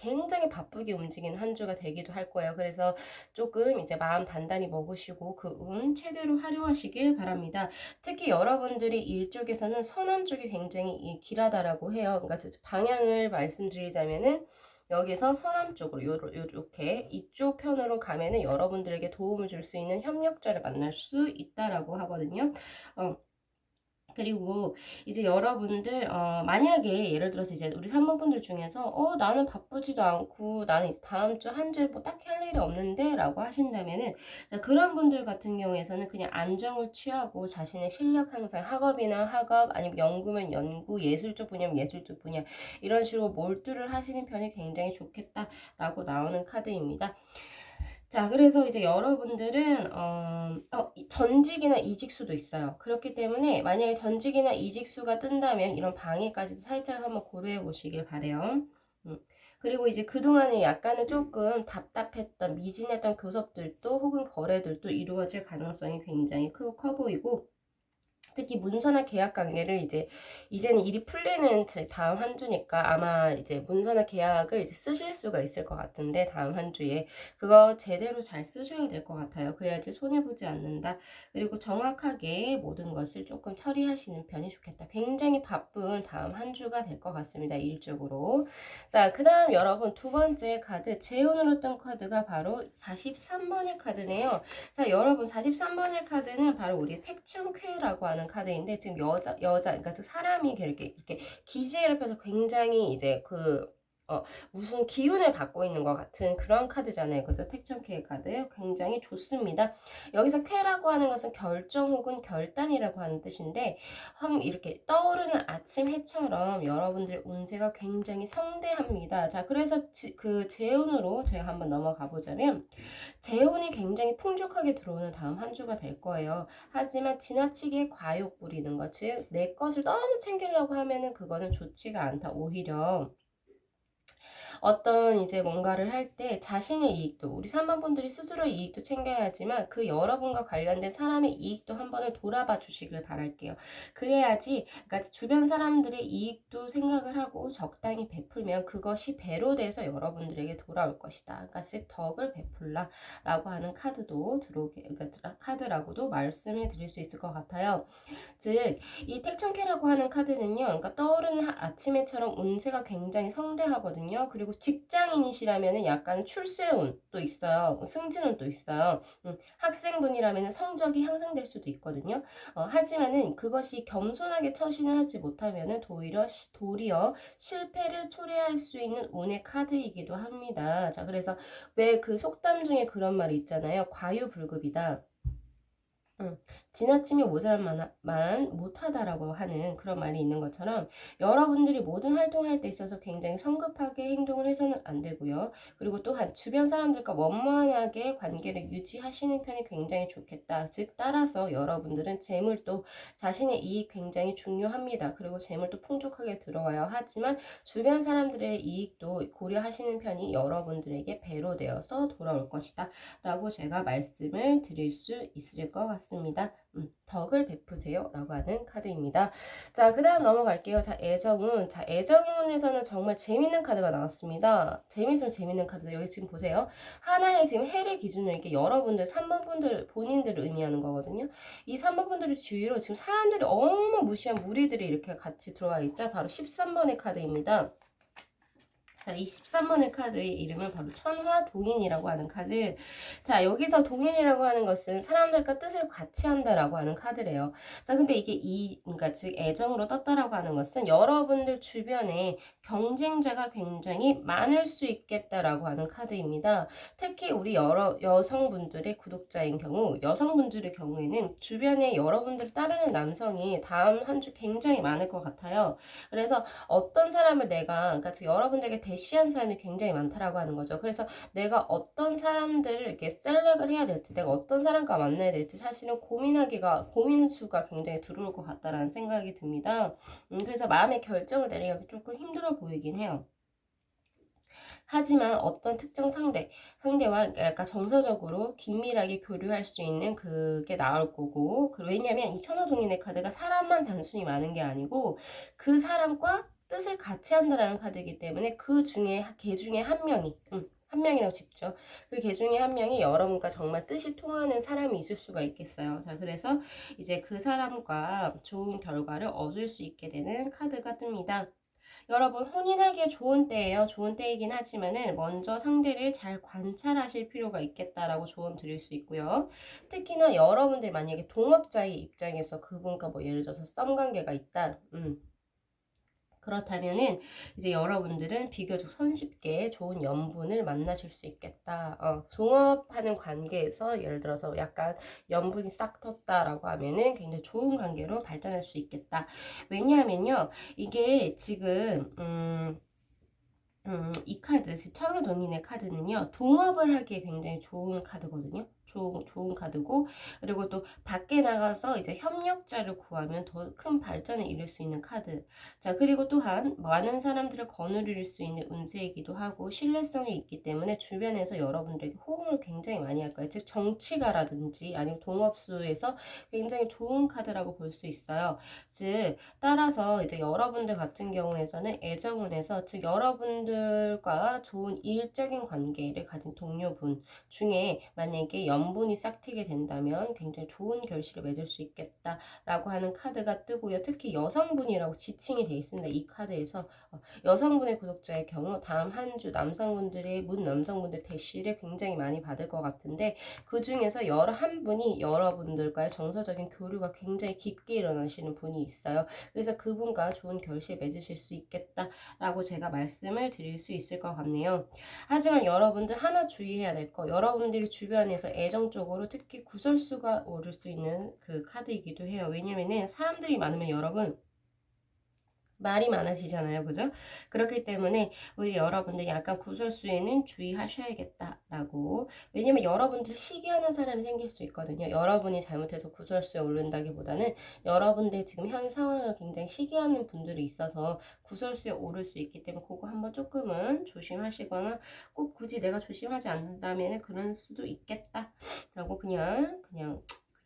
굉장히 바쁘게 움직이는 한 주가 되기도 할 거예요. 그래서 조금 이제 마음 단단히 먹으시고 그 운 최대로 활용하시길 바랍니다. 특히 여러분들이 일 쪽에서는 서남 쪽이 굉장히 길하다라고 해요. 그러니까 방향을 말씀드리자면은 여기서 서남 쪽으로 요렇게 이쪽 편으로 가면은 여러분들에게 도움을 줄 수 있는 협력자를 만날 수 있다라고 하거든요. 그리고 이제 여러분들 만약에 예를 들어서 이제 우리 산모분들 중에서 나는 바쁘지도 않고 나는 이제 다음 주 한 주에 뭐 딱히 할 일이 없는데 라고 하신다면은 자, 그런 분들 같은 경우에서는 그냥 안정을 취하고 자신의 실력 항상 학업이나 학업 아니면 연구면 연구 예술 쪽 분야면 예술 쪽 분야 이런 식으로 몰두를 하시는 편이 굉장히 좋겠다라고 나오는 카드입니다. 자, 그래서 이제 여러분들은 전직이나 이직수도 있어요. 그렇기 때문에 만약에 전직이나 이직수가 뜬다면 이런 방해까지도 살짝 한번 고려해 보시길 바래요. 그리고 이제 그동안에 약간은 조금 답답했던 미진했던 교섭들도 혹은 거래들도 이루어질 가능성이 굉장히 커 보이고 특히 문서나 계약 관계를 이제는 일이 풀리는 다음 한 주니까 아마 이제 문서나 계약을 이제 쓰실 수가 있을 것 같은데 다음 한 주에 그거 제대로 잘 쓰셔야 될 것 같아요. 그래야지 손해보지 않는다. 그리고 정확하게 모든 것을 조금 처리하시는 편이 좋겠다. 굉장히 바쁜 다음 한 주가 될 것 같습니다. 일적으로. 자, 그 다음 여러분 두 번째 카드 재운으로 뜬 카드가 바로 43번의 카드네요. 자, 여러분 43번의 카드는 바로 우리 택충쾌라고 하는 카드인데 지금 그러니까 사람이 이렇게 기지개를 펴서 굉장히 이제 무슨 기운을 받고 있는 것 같은 그런 카드잖아요. 그죠? 택천쾌 카드 굉장히 좋습니다. 여기서 쾌라고 하는 것은 결정 혹은 결단이라고 하는 뜻인데 이렇게 떠오르는 아침 해처럼 여러분들의 운세가 굉장히 성대합니다. 자, 그래서 그 재운으로 제가 한번 넘어가 보자면 재운이 굉장히 풍족하게 들어오는 다음 한 주가 될 거예요. 하지만 지나치게 과욕 부리는 것, 즉 내 것을 너무 챙기려고 하면은 그거는 좋지가 않다. 오히려 어떤 이제 뭔가를 할 때 자신의 이익도 우리 3번분들이 스스로의 이익도 챙겨야 하지만 그 여러분과 관련된 사람의 이익도 한 번을 돌아봐 주시길 바랄게요. 그래야지 그러니까 주변 사람들의 이익도 생각을 하고 적당히 베풀면 그것이 배로 돼서 여러분들에게 돌아올 것이다. 그러니까 즉 덕을 베풀라 라고 하는 그러니까 카드라고도 말씀을 드릴 수 있을 것 같아요. 즉, 이 택천캐라고 하는 카드는요, 그러니까 떠오르는 아침에처럼 운세가 굉장히 성대하거든요. 그리고 직장인이시라면 약간 출세운도 있어요. 승진운도 있어요. 학생분이라면 성적이 향상될 수도 있거든요. 하지만은 그것이 겸손하게 처신을 하지 못하면은 도리어 실패를 초래할 수 있는 운의 카드이기도 합니다. 자, 그래서 왜 그 속담 중에 그런 말이 있잖아요. 과유불급이다. 지나치면 모자란만 못하다라고 하는 그런 말이 있는 것처럼 여러분들이 모든 활동을 때 있어서 굉장히 성급하게 행동을 해서는 안 되고요. 그리고 또한 주변 사람들과 원만하게 관계를 유지하시는 편이 굉장히 좋겠다. 즉 따라서 여러분들은 재물도 자신의 이익 굉장히 중요합니다. 그리고 재물도 풍족하게 들어와야 하지만 주변 사람들의 이익도 고려하시는 편이 여러분들에게 배로 되어서 돌아올 것이다. 라고 제가 말씀을 드릴 수 있을 것 같습니다. 덕을 베푸세요 라고 하는 카드입니다. 자, 그 다음 넘어갈게요. 자, 애정운. 자, 애정운에서는 정말 재밌는 카드가 나왔습니다. 재밌으면 재밌는 카드. 여기 지금 보세요. 하나의 지금 해를 기준으로 이렇게 여러분들, 3번분들, 본인들을 의미하는 거거든요. 이 3번분들의 주위로 지금 사람들이 어마무시한 무리들이 이렇게 같이 들어와 있죠. 바로 13번의 카드입니다. 자, 이 13번의 카드의 이름은 바로 천화동인이라고 하는 카드. 자, 여기서 동인이라고 하는 것은 사람들과 뜻을 같이 한다라고 하는 카드래요. 자, 근데 이게 그러니까 즉 애정으로 떴다라고 하는 것은 여러분들 주변에 경쟁자가 굉장히 많을 수 있겠다라고 하는 카드입니다. 특히 우리 여성분들의 구독자인 경우, 여성분들의 경우에는 주변에 여러분들 따르는 남성이 다음 한 주 굉장히 많을 것 같아요. 그래서 어떤 사람을 그러니까 여러분들에게 대시한 사람이 굉장히 많다라고 하는 거죠. 그래서 내가 어떤 사람들을 이렇게 셀렉을 해야 될지, 내가 어떤 사람과 만나야 될지 사실은 고민 수가 굉장히 들어올 것 같다라는 생각이 듭니다. 그래서 마음의 결정을 내리기 조금 힘들어 보이긴 해요. 하지만 어떤 특정 상대와 약간 정서적으로 긴밀하게 교류할 수 있는 그게 나올 거고, 왜냐면 이 천하동인의 카드가 사람만 단순히 많은 게 아니고 그 사람과 뜻을 같이 한다라는 카드이기 때문에 개 중에 한 명이, 한 명이라고 짚죠. 그 개 중에 한 명이 여러분과 정말 뜻이 통하는 사람이 있을 수가 있겠어요. 자, 그래서 이제 그 사람과 좋은 결과를 얻을 수 있게 되는 카드가 뜹니다. 여러분, 혼인하기에 좋은 때예요. 좋은 때이긴 하지만은 먼저 상대를 잘 관찰하실 필요가 있겠다라고 조언 드릴 수 있고요. 특히나 여러분들 만약에 동업자의 입장에서 그분과 뭐 예를 들어서 썸 관계가 있다. 그렇다면은 이제 여러분들은 비교적 손쉽게 좋은 연분을 만나실 수 있겠다. 동업하는 관계에서 예를 들어서 약간 연분이 싹 텄다라고 하면은 굉장히 좋은 관계로 발전할 수 있겠다. 왜냐하면요, 이게 지금 이 카드, 천호동인의 카드는요, 동업을 하기에 굉장히 좋은 카드거든요. 좋은 카드고, 그리고 또 밖에 나가서 이제 협력자를 구하면 더 큰 발전을 이룰 수 있는 카드. 자, 그리고 또한 많은 사람들을 거느릴 수 있는 운세이기도 하고, 신뢰성이 있기 때문에 주변에서 여러분들에게 호응을 굉장히 많이 할 거예요. 즉, 정치가라든지 아니면 동업수에서 굉장히 좋은 카드라고 볼 수 있어요. 즉, 따라서 이제 여러분들 같은 경우에서는 애정운에서, 즉 여러분들과 좋은 일적인 관계를 가진 동료분 중에 만약에 연분이 싹트게 된다면 굉장히 좋은 결실을 맺을 수 있겠다라고 하는 카드가 뜨고요. 특히 여성분이라고 지칭이 되어 있습니다. 이 카드에서 여성분의 구독자의 경우 다음 한 주 문 남성분들 대시를 굉장히 많이 받을 것 같은데, 그 중에서 한 분이 여러분들과의 정서적인 교류가 굉장히 깊게 일어나시는 분이 있어요. 그래서 그분과 좋은 결실 맺으실 수 있겠다라고 제가 말씀을 드릴 수 있을 것 같네요. 하지만 여러분들 하나 주의해야 될 거, 여러분들이 주변에서 애정적으로 특히 구설수가 오를 수 있는 그 카드이기도 해요. 왜냐면은 사람들이 많으면 여러분 말이 많아지잖아요. 그죠? 그렇기 때문에 우리 여러분들 약간 구설수에는 주의하셔야겠다라고. 왜냐면 여러분들 시기하는 사람이 생길 수 있거든요. 여러분이 잘못해서 구설수에 오른다기보다는 여러분들 지금 현 상황을 굉장히 시기하는 분들이 있어서 구설수에 오를 수 있기 때문에 그거 한번 조금은 조심하시거나, 꼭 굳이 내가 조심하지 않는다면 그런 수도 있겠다라고 그냥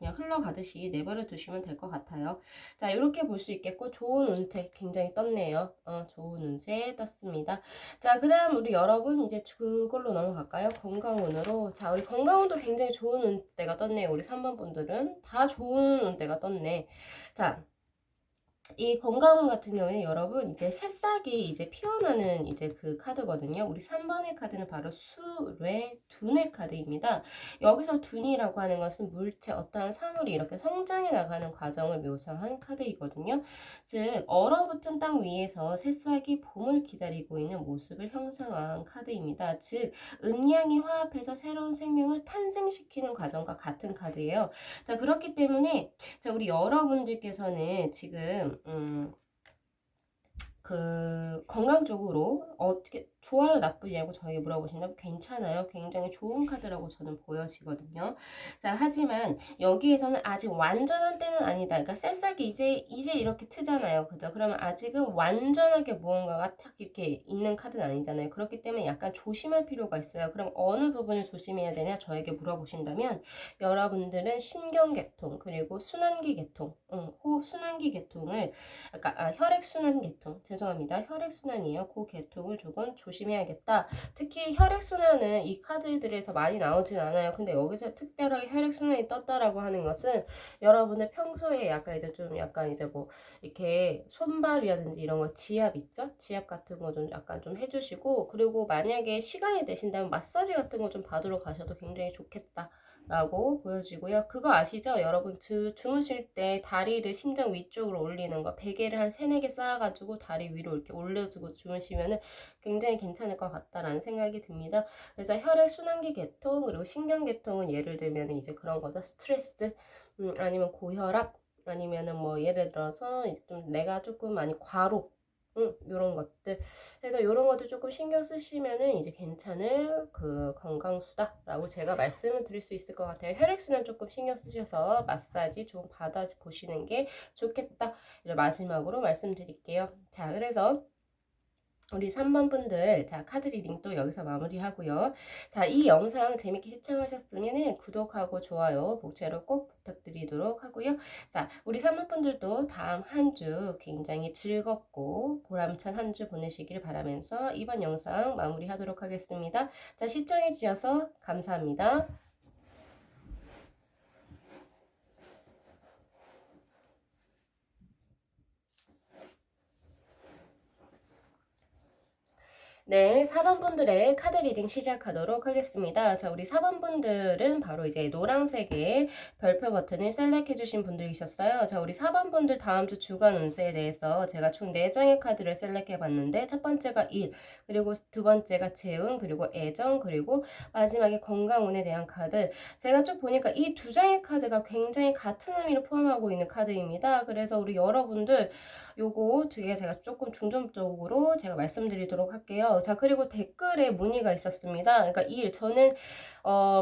흘러가듯이 내버려 두시면 될 것 같아요. 자, 이렇게 볼 수 있겠고, 좋은 운세 굉장히 떴네요. 좋은 운세 떴습니다. 자, 그 다음 우리 여러분 이제 그걸로 넘어갈까요? 건강운으로. 자, 우리 건강운도 굉장히 좋은 운대가 떴네요. 우리 3번 분들은 다 좋은 운대가 떴네. 자, 이 건강 같은 경우에 여러분 이제 새싹이 이제 피어나는 이제 그 카드거든요. 우리 3번의 카드는 바로 둔의 카드입니다. 여기서 둔이라고 하는 것은 물체, 어떠한 사물이 이렇게 성장해 나가는 과정을 묘사한 카드이거든요. 즉 얼어붙은 땅 위에서 새싹이 봄을 기다리고 있는 모습을 형상화한 카드입니다. 즉 음양이 화합해서 새로운 생명을 탄생시키는 과정과 같은 카드예요. 자, 그렇기 때문에 자, 우리 여러분들께서는 지금 그 건강적으로 어떻게 좋아요 나쁘냐고 저에게 물어보신다면 괜찮아요. 굉장히 좋은 카드라고 저는 보여지거든요. 자, 하지만 여기에서는 아직 완전한 때는 아니다. 그러니까 새싹이 이제 이렇게 트잖아요. 그죠? 그러면 아직은 완전하게 무언가가 탁 이렇게 있는 카드는 아니잖아요. 그렇기 때문에 약간 조심할 필요가 있어요. 그럼 어느 부분을 조심해야 되냐 저에게 물어보신다면, 여러분들은 신경계통 그리고 순환기 계통, 호흡 순환기 계통을 혈액순환 계통, 죄송합니다. 혈액순환이에요. 그 계통을 조금 조심해야겠다. 특히 혈액순환은 이 카드들에서 많이 나오진 않아요. 근데 여기서 특별하게 혈액순환이 떴다라고 하는 것은 여러분의 평소에 약간 이제 좀 약간 이제 뭐 이렇게 손발이라든지 이런 거 지압 있죠? 지압 같은 거 좀 약간 좀 해주시고, 그리고 만약에 시간이 되신다면 마사지 같은 거 좀 받으러 가셔도 굉장히 좋겠다 라고 보여지고요. 그거 아시죠? 여러분 주무실 때 다리를 심장 위쪽으로 올리는 거, 베개를 한 3, 4개 쌓아가지고 다리 위로 이렇게 올려주고 주무시면은 굉장히 괜찮을 것 같다라는 생각이 듭니다. 그래서 혈액순환기 계통, 그리고 신경계통은 예를 들면 이제 그런 거죠. 스트레스, 아니면 고혈압, 아니면은 뭐 예를 들어서 이제 좀 내가 조금 많이 과로, 요런 것들. 그래서 요런 것도 조금 신경 쓰시면은 이제 괜찮을 그 건강수다라고 제가 말씀을 드릴 수 있을 것 같아요. 혈액순환 조금 신경 쓰셔서 마사지 좀 받아 보시는 게 좋겠다. 이제 마지막으로 말씀드릴게요. 자, 그래서 우리 3번 분들, 자, 카드 리딩 또 여기서 마무리하고요. 자, 이 영상 재밌게 시청하셨으면 구독하고 좋아요, 복제로 꼭 부탁드리도록 하고요. 자, 우리 3번 분들도 다음 한 주 굉장히 즐겁고 보람찬 한 주 보내시길 바라면서 이번 영상 마무리하도록 하겠습니다. 자, 시청해 주셔서 감사합니다. 네, 4번 분들의 카드 리딩 시작하도록 하겠습니다. 자, 우리 4번 분들은 바로 이제 노란색의 별표 버튼을 셀렉해 주신 분들이셨어요. 자, 우리 4번 분들 다음 주 주간 운세에 대해서 제가 총 4장의 카드를 셀렉해 봤는데, 첫 번째가 일, 그리고 두 번째가 재운, 그리고 애정, 그리고 마지막에 건강운에 대한 카드. 제가 쭉 보니까 이 두 장의 카드가 굉장히 같은 의미를 포함하고 있는 카드입니다. 그래서 우리 여러분들 요거 두 개 제가 조금 중점적으로 제가 말씀드리도록 할게요. 자, 그리고 댓글에 문의가 있었습니다. 그러니까 저는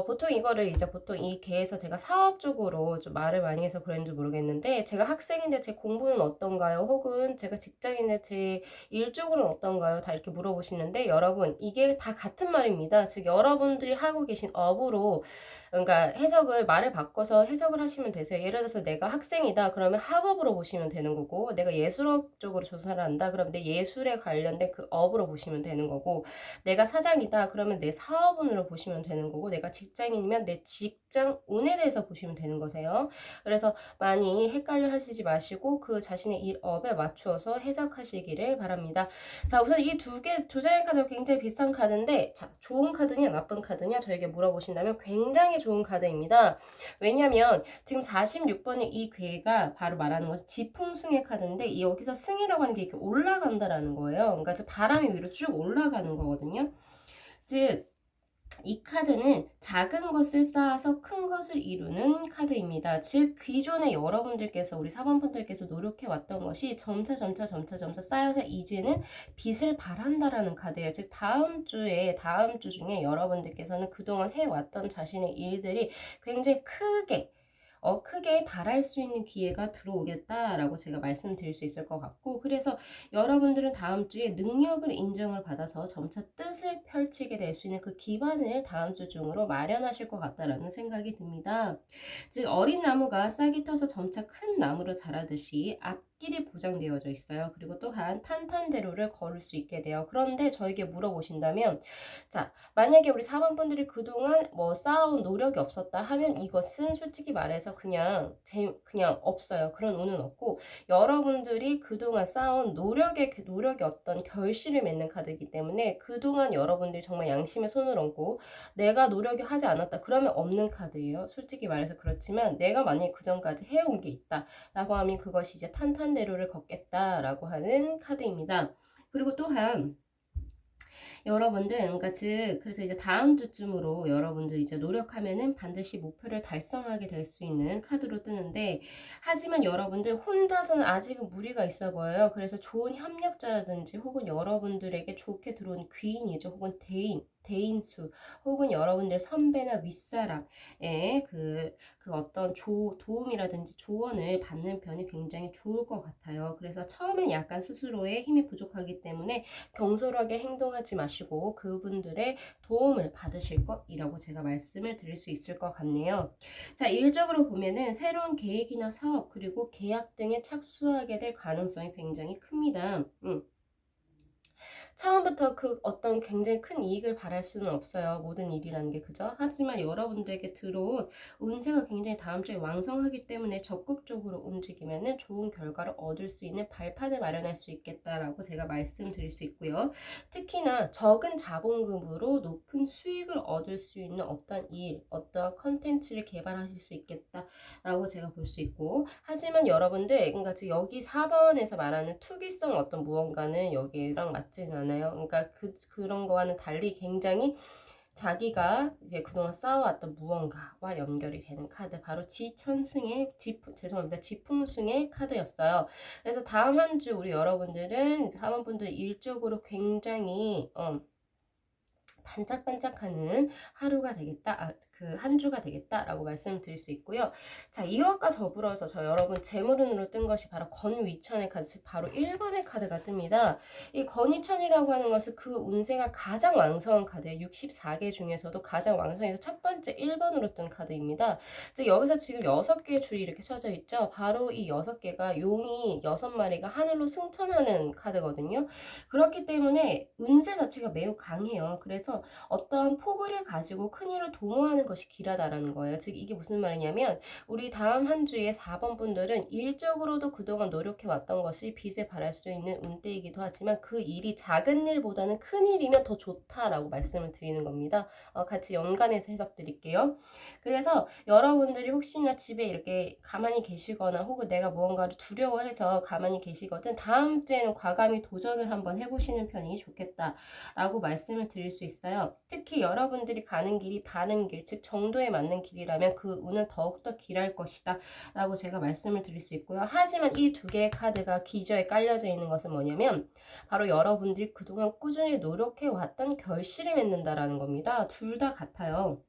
보통 이거를 이제 보통 이 개에서 제가 사업 쪽으로 좀 말을 많이 해서 그런지 모르겠는데, 제가 학생인데 제 공부는 어떤가요? 혹은 제가 직장인데 제 일 쪽으로는 어떤가요? 다 이렇게 물어보시는데, 여러분 이게 다 같은 말입니다. 즉 여러분들이 하고 계신 업으로, 그러니까 해석을 말을 바꿔서 해석을 하시면 되세요. 예를 들어서 내가 학생이다 그러면 학업으로 보시면 되는 거고, 내가 예술업 쪽으로 조사를 한다 그러면 내 예술에 관련된 그 업으로 보시면 되는 거고, 내가 사장이다 그러면 내 사업운으로 보시면 되는 거고, 내가 직장인이면 내 직장 운에 대해서 보시면 되는 거세요. 그래서 많이 헷갈려 하시지 마시고 그 자신의 일업에 맞추어서 해석하시기를 바랍니다. 자, 우선 이 두 장의 카드가 굉장히 비슷한 카드인데, 자, 좋은 카드냐 나쁜 카드냐 저에게 물어보신다면 굉장히 좋은 카드입니다. 왜냐면 지금 46번의 이 괴가 바로 말하는 것은 지풍승의 카드인데, 여기서 승이라고 하는 게 이렇게 올라간다라는 거예요. 그러니까 바람이 위로 쭉 올라가는 거거든요. 즉 이 카드는 작은 것을 쌓아서 큰 것을 이루는 카드입니다. 즉 기존에 여러분들께서, 우리 4번 분들께서 노력해 왔던 것이 점차 쌓여서 이제는 빛을 발한다라는 카드예요. 즉 다음 주 중에 여러분들께서는 그동안 해왔던 자신의 일들이 굉장히 크게 발할 수 있는 기회가 들어오겠다라고 제가 말씀드릴 수 있을 것 같고, 그래서 여러분들은 다음 주에 능력을 인정을 받아서 점차 뜻을 펼치게 될 수 있는 그 기반을 다음 주 중으로 마련하실 것 같다라는 생각이 듭니다. 즉 어린 나무가 싹이 터서 점차 큰 나무로 자라듯이 앞길이 보장되어져 있어요. 그리고 또한 탄탄대로를 걸을 수 있게 돼요. 그런데 저에게 물어보신다면, 자, 만약에 우리 4번 분들이 그동안 뭐 쌓아온 노력이 없었다 하면 이것은 솔직히 말해서 그냥 없어요. 그런 운은 없고, 여러분들이 그동안 쌓아온 노력이 어떤 결실을 맺는 카드이기 때문에, 그동안 여러분들이 정말 양심의 손을 얹고 내가 노력이 하지 않았다 그러면 없는 카드예요. 솔직히 말해서. 그렇지만 내가 만약에 그전까지 해온 게 있다 라고 하면 그것이 이제 탄탄대로를 걷겠다라고 하는 카드입니다. 그리고 또한 여러분들, 그러니까 그래서 이제 다음 주쯤으로 여러분들 이제 노력하면은 반드시 목표를 달성하게 될 수 있는 카드로 뜨는데, 하지만 여러분들 혼자서는 아직은 무리가 있어 보여요. 그래서 좋은 협력자라든지 혹은 여러분들에게 좋게 들어온 귀인이죠. 혹은 대인수, 혹은 여러분들 선배나 윗사람의 그 어떤 도움이라든지 조언을 받는 편이 굉장히 좋을 것 같아요. 그래서 처음엔 약간 스스로의 힘이 부족하기 때문에 경솔하게 행동하지 마시고 그분들의 도움을 받으실 것이라고 제가 말씀을 드릴 수 있을 것 같네요. 자, 일적으로 보면은 새로운 계획이나 사업, 그리고 계약 등에 착수하게 될 가능성이 굉장히 큽니다. 처음부터 그 어떤 굉장히 큰 이익을 바랄 수는 없어요. 모든 일이라는 게 그죠? 하지만 여러분들에게 들어온 운세가 굉장히 다음 주에 왕성하기 때문에 적극적으로 움직이면은 좋은 결과를 얻을 수 있는 발판을 마련할 수 있겠다라고 제가 말씀드릴 수 있고요. 특히나 적은 자본금으로 높은 수익을 얻을 수 있는 어떤 일, 어떤 컨텐츠를 개발하실 수 있겠다라고 제가 볼 수 있고, 하지만 여러분들, 그러니까 지금 여기 4번에서 말하는 투기성 어떤 무언가는 여기랑 맞지는 않아요. 그러니까 그런 거와는 달리 굉장히 자기가 이제 그동안 쌓아왔던 무언가와 연결이 되는 카드, 바로 지천승의 죄송합니다, 지풍승의 카드였어요. 그래서 다음 한 주 우리 여러분들은 사원분들 일적으로 굉장히 반짝반짝하는 하루가 되겠다, 그 한 주가 되겠다라고 말씀드릴 수 있고요. 자, 이것과 더불어서 저 여러분 재물운으로 뜬 것이 바로 건위천의 카드, 바로 1번의 카드가 뜹니다. 이 건위천이라고 하는 것은 그 운세가 가장 왕성한 카드예요. 64개 중에서도 가장 왕성해서 첫 번째 1번으로 뜬 카드입니다. 즉 여기서 지금 6개의 줄이 이렇게 쳐져 있죠. 바로 이 6개가 용이 6마리가 하늘로 승천하는 카드거든요. 그렇기 때문에 운세 자체가 매우 강해요. 그래서 어떠한 포부를 가지고 큰 일을 도모하는 것이 길하다라는 거예요. 즉 이게 무슨 말이냐면, 우리 다음 한 주에 4번 분들은 일적으로도 그동안 노력해 왔던 것이 빚에 발할 수 있는 운대이기도 하지만, 그 일이 작은 일보다는 큰 일이면 더 좋다라고 말씀을 드리는 겁니다. 같이 연관해서 해석 드릴게요. 그래서 여러분들이 혹시나 집에 이렇게 가만히 계시거나 혹은 내가 무언가를 두려워해서 가만히 계시거든, 다음 주에는 과감히 도전을 한번 해보시는 편이 좋겠다라고 말씀을 드릴 수 있어요. 특히 여러분들이 가는 길이 바른 길, 즉 정도에 맞는 길이라면 그 운은 더욱더 길할 것이다 라고 제가 말씀을 드릴 수 있고요. 하지만 이 두 개의 카드가 기저에 깔려져 있는 것은 뭐냐면, 바로 여러분들이 그동안 꾸준히 노력해 왔던 결실을 맺는다라는 겁니다. 둘 다 같아요.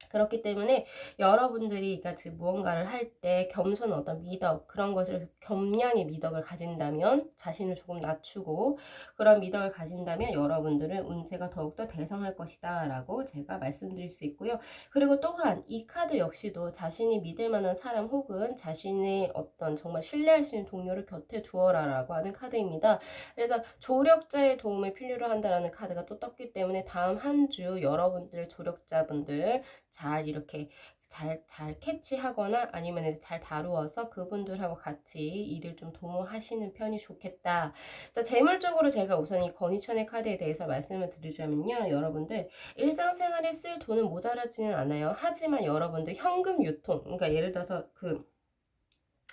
그렇기 때문에 여러분들이 그러니까 즉 무언가를 할 때 겸손한 어떤 미덕, 그런 것을, 겸양의 미덕을 가진다면, 자신을 조금 낮추고 그런 미덕을 가진다면 여러분들은 운세가 더욱더 대성할 것이다 라고 제가 말씀드릴 수 있고요. 그리고 또한 이 카드 역시도 자신이 믿을 만한 사람 혹은 자신의 어떤 정말 신뢰할 수 있는 동료를 곁에 두어라 라고 하는 카드입니다. 그래서 조력자의 도움을 필요로 한다라는 카드가 또 떴기 때문에 다음 한 주 여러분들 조력자분들 잘 이렇게 잘 캐치하거나 아니면 잘 다루어서 그분들하고 같이 일을 좀 도모하시는 편이 좋겠다. 자, 재물적으로 제가 우선 이 건희천의 카드에 대해서 말씀을 드리자면요. 여러분들 일상생활에 쓸 돈은 모자라지는 않아요. 하지만 여러분들 현금 유통, 그러니까 예를 들어서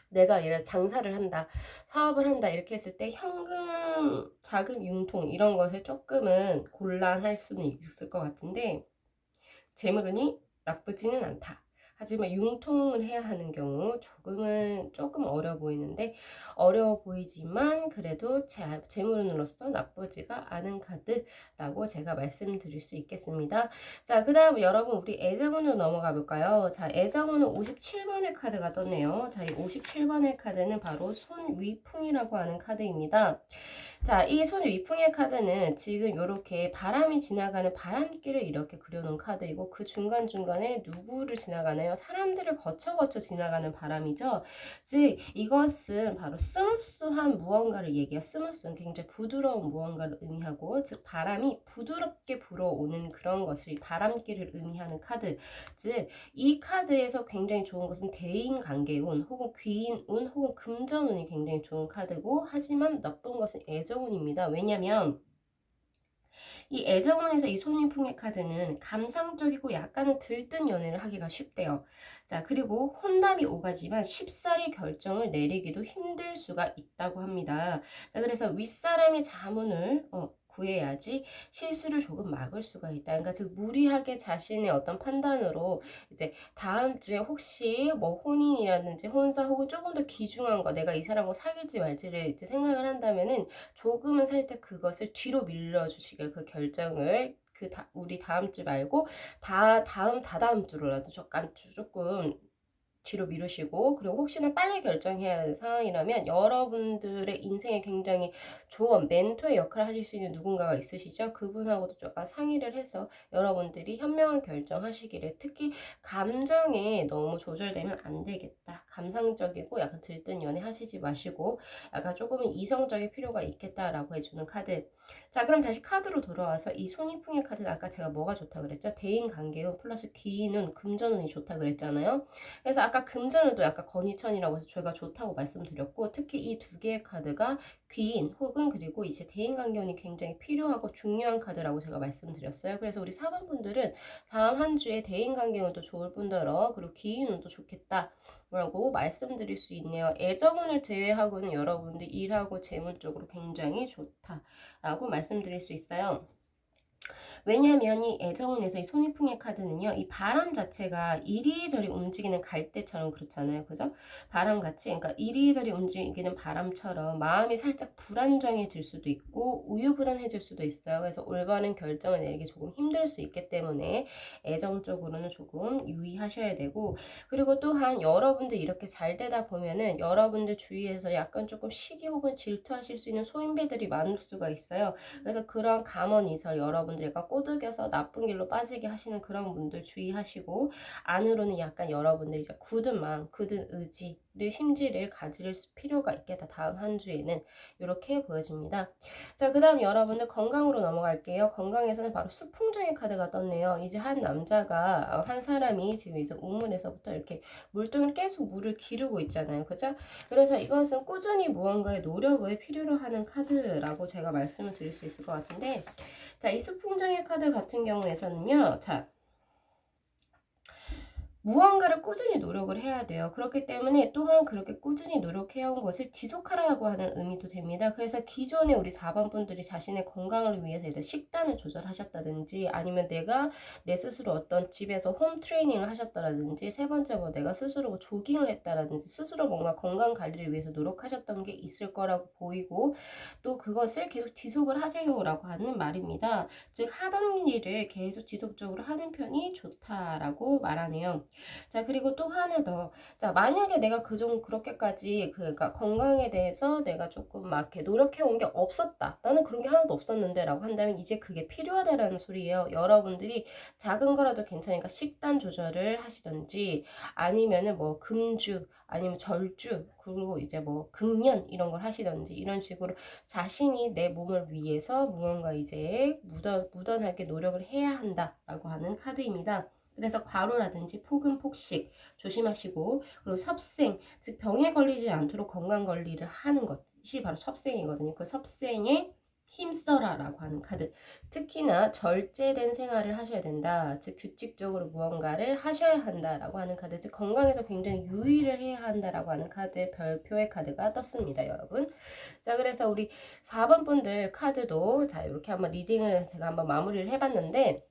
내가 예를 들어서 장사를 한다, 사업을 한다 이렇게 했을 때 현금, 자금 융통 이런 것을 조금은 곤란할 수는 있을 것 같은데, 재물운이 나쁘지는 않다. 하지만 융통을 해야 하는 경우 조금 어려 보이는데, 어려워 보이지만 그래도 재물운으로서 나쁘지가 않은 카드라고 제가 말씀드릴 수 있겠습니다. 자, 그 다음 여러분 우리 애정운으로 넘어가 볼까요? 자, 애정운은 57번의 카드가 떴네요. 자, 이 57번의 카드는 바로 손위풍이라고 하는 카드입니다. 자, 이 손위풍의 카드는 지금 이렇게 바람이 지나가는 바람길을 이렇게 그려놓은 카드이고, 그 중간중간에 누구를 지나가나요? 사람들을 거쳐 지나가는 바람이죠. 즉 이것은 바로 스무스한 무언가를 얘기해요. 스무스는 굉장히 부드러운 무언가를 의미하고, 즉 바람이 부드럽게 불어오는 그런 것을 바람길을 의미하는 카드. 즉 이 카드에서 굉장히 좋은 것은 대인관계운 혹은 귀인운 혹은 금전운이 굉장히 좋은 카드고, 하지만 나쁜 것은 애정운입니다. 왜냐면 이 애정운에서 이 손위풍의 카드는 감상적이고 약간은 들뜬 연애를 하기가 쉽대요. 자, 그리고 혼답이 오가지만 쉽사리 결정을 내리기도 힘들 수가 있다고 합니다. 자, 그래서 윗사람의 자문을 구해야지 실수를 조금 막을 수가 있다. 그러니까 즉 무리하게 자신의 어떤 판단으로 이제 다음 주에 혹시 뭐 혼인이라든지 혼사 혹은 조금 더 귀중한 거, 내가 이 사람하고 사귈지 말지를 이제 생각을 한다면은 조금은 살짝 그것을 뒤로 밀어주시길, 그 결정을 우리 다음 주 말고 다다음 주로라도 조금 뒤로 미루시고, 그리고 혹시나 빨리 결정해야 하는 상황이라면 여러분들의 인생에 굉장히 조언, 멘토의 역할을 하실 수 있는 누군가가 있으시죠? 그분하고도 조금 상의를 해서 여러분들이 현명한 결정하시기를, 특히 감정에 너무 조절되면 안 되겠다. 감상적이고 약간 들뜬 연애 하시지 마시고 약간 조금은 이성적일 필요가 있겠다라고 해주는 카드. 자, 그럼 다시 카드로 돌아와서 이 손이풍의 카드는 아까 제가 뭐가 좋다 그랬죠? 대인관계운 플러스 귀인운, 금전운이 좋다 그랬잖아요. 그래서 아까 금전운도 약간 건의천이라고 해서 저희가 좋다고 말씀드렸고, 특히 이 두 개의 카드가 귀인 혹은 그리고 이제 대인관계운이 굉장히 필요하고 중요한 카드라고 제가 말씀드렸어요. 그래서 우리 4번 분들은 다음 한 주에 대인관계운도 좋을 뿐더러 그리고 귀인운도 좋겠다 라고 말씀드릴 수 있네요. 애정운을 제외하고는 여러분들 일하고 재물 쪽으로 굉장히 좋다라고 말씀드릴 수 있어요. 왜냐하면 이 애정운에서 이 손이풍의 카드는요, 이 바람 자체가 이리저리 움직이는 갈대처럼 그렇잖아요. 그죠? 바람같이, 그러니까 이리저리 움직이는 바람처럼 마음이 살짝 불안정해질 수도 있고, 우유부단해질 수도 있어요. 그래서 올바른 결정을 내리기 조금 힘들 수 있기 때문에 애정적으로는 조금 유의하셔야 되고, 그리고 또한 여러분들 이렇게 잘 되다 보면은 여러분들 주위에서 약간 조금 시기 혹은 질투하실 수 있는 소인배들이 많을 수가 있어요. 그래서 그런 감언이설 여러분들이 약간 꼬드겨서 나쁜 길로 빠지게 하시는 그런 분들 주의하시고, 안으로는 약간 여러분들이 이제 굳은 마음, 굳은 의지를 심지를 가질 필요가 있겠다. 다음 한 주에는 이렇게 보여집니다. 자, 그 다음 여러분들 건강으로 넘어갈게요. 건강에서는 바로 수풍정의 카드가 떴네요. 이제 한 남자가 한 사람이 지금 이제 우물에서부터 이렇게 물통을 계속 물을 기르고 있잖아요. 그죠? 그래서 이것은 꾸준히 무언가의 노력을 필요로 하는 카드라고 제가 말씀을 드릴 수 있을 것 같은데, 자, 이 수풍정의 카드 같은 경우에서는요, 자, 무언가를 꾸준히 노력을 해야 돼요. 그렇기 때문에 또한 그렇게 꾸준히 노력해온 것을 지속하라고 하는 의미도 됩니다. 그래서 기존에 우리 4번 분들이 자신의 건강을 위해서 일단 식단을 조절하셨다든지, 아니면 내가 내 스스로 어떤 집에서 홈 트레이닝을 하셨다든지, 세 번째 뭐 내가 스스로 뭐 조깅을 했다든지, 스스로 뭔가 건강 관리를 위해서 노력하셨던 게 있을 거라고 보이고, 또 그것을 계속 지속을 하세요라고 하는 말입니다. 즉 하던 일을 계속 지속적으로 하는 편이 좋다라고 말하네요. 자, 그리고 또 하나 더. 자, 만약에 내가 그렇게까지, 그러니까 건강에 대해서 내가 조금 막 이렇게 노력해온 게 없었다. 나는 그런 게 하나도 없었는데 라고 한다면 이제 그게 필요하다라는 소리예요. 여러분들이 작은 거라도 괜찮으니까 식단 조절을 하시던지, 아니면은 뭐 금주, 아니면 절주, 그리고 이제 뭐 금연 이런 걸 하시던지, 이런 식으로 자신이 내 몸을 위해서 무언가 이제 무던하게 노력을 해야 한다라고 하는 카드입니다. 그래서 과로라든지 폭음, 폭식 조심하시고, 그리고 섭생, 즉 병에 걸리지 않도록 건강 관리를 하는 것이 바로 섭생이거든요. 그 섭생에 힘써라라고 하는 카드. 특히나 절제된 생활을 하셔야 된다. 즉 규칙적으로 무언가를 하셔야 한다라고 하는 카드. 즉 건강에서 굉장히 유의를 해야 한다라고 하는 카드, 별표의 카드가 떴습니다, 여러분. 자, 그래서 우리 4번 분들 카드도 자 이렇게 한번 리딩을 제가 한번 마무리를 해봤는데,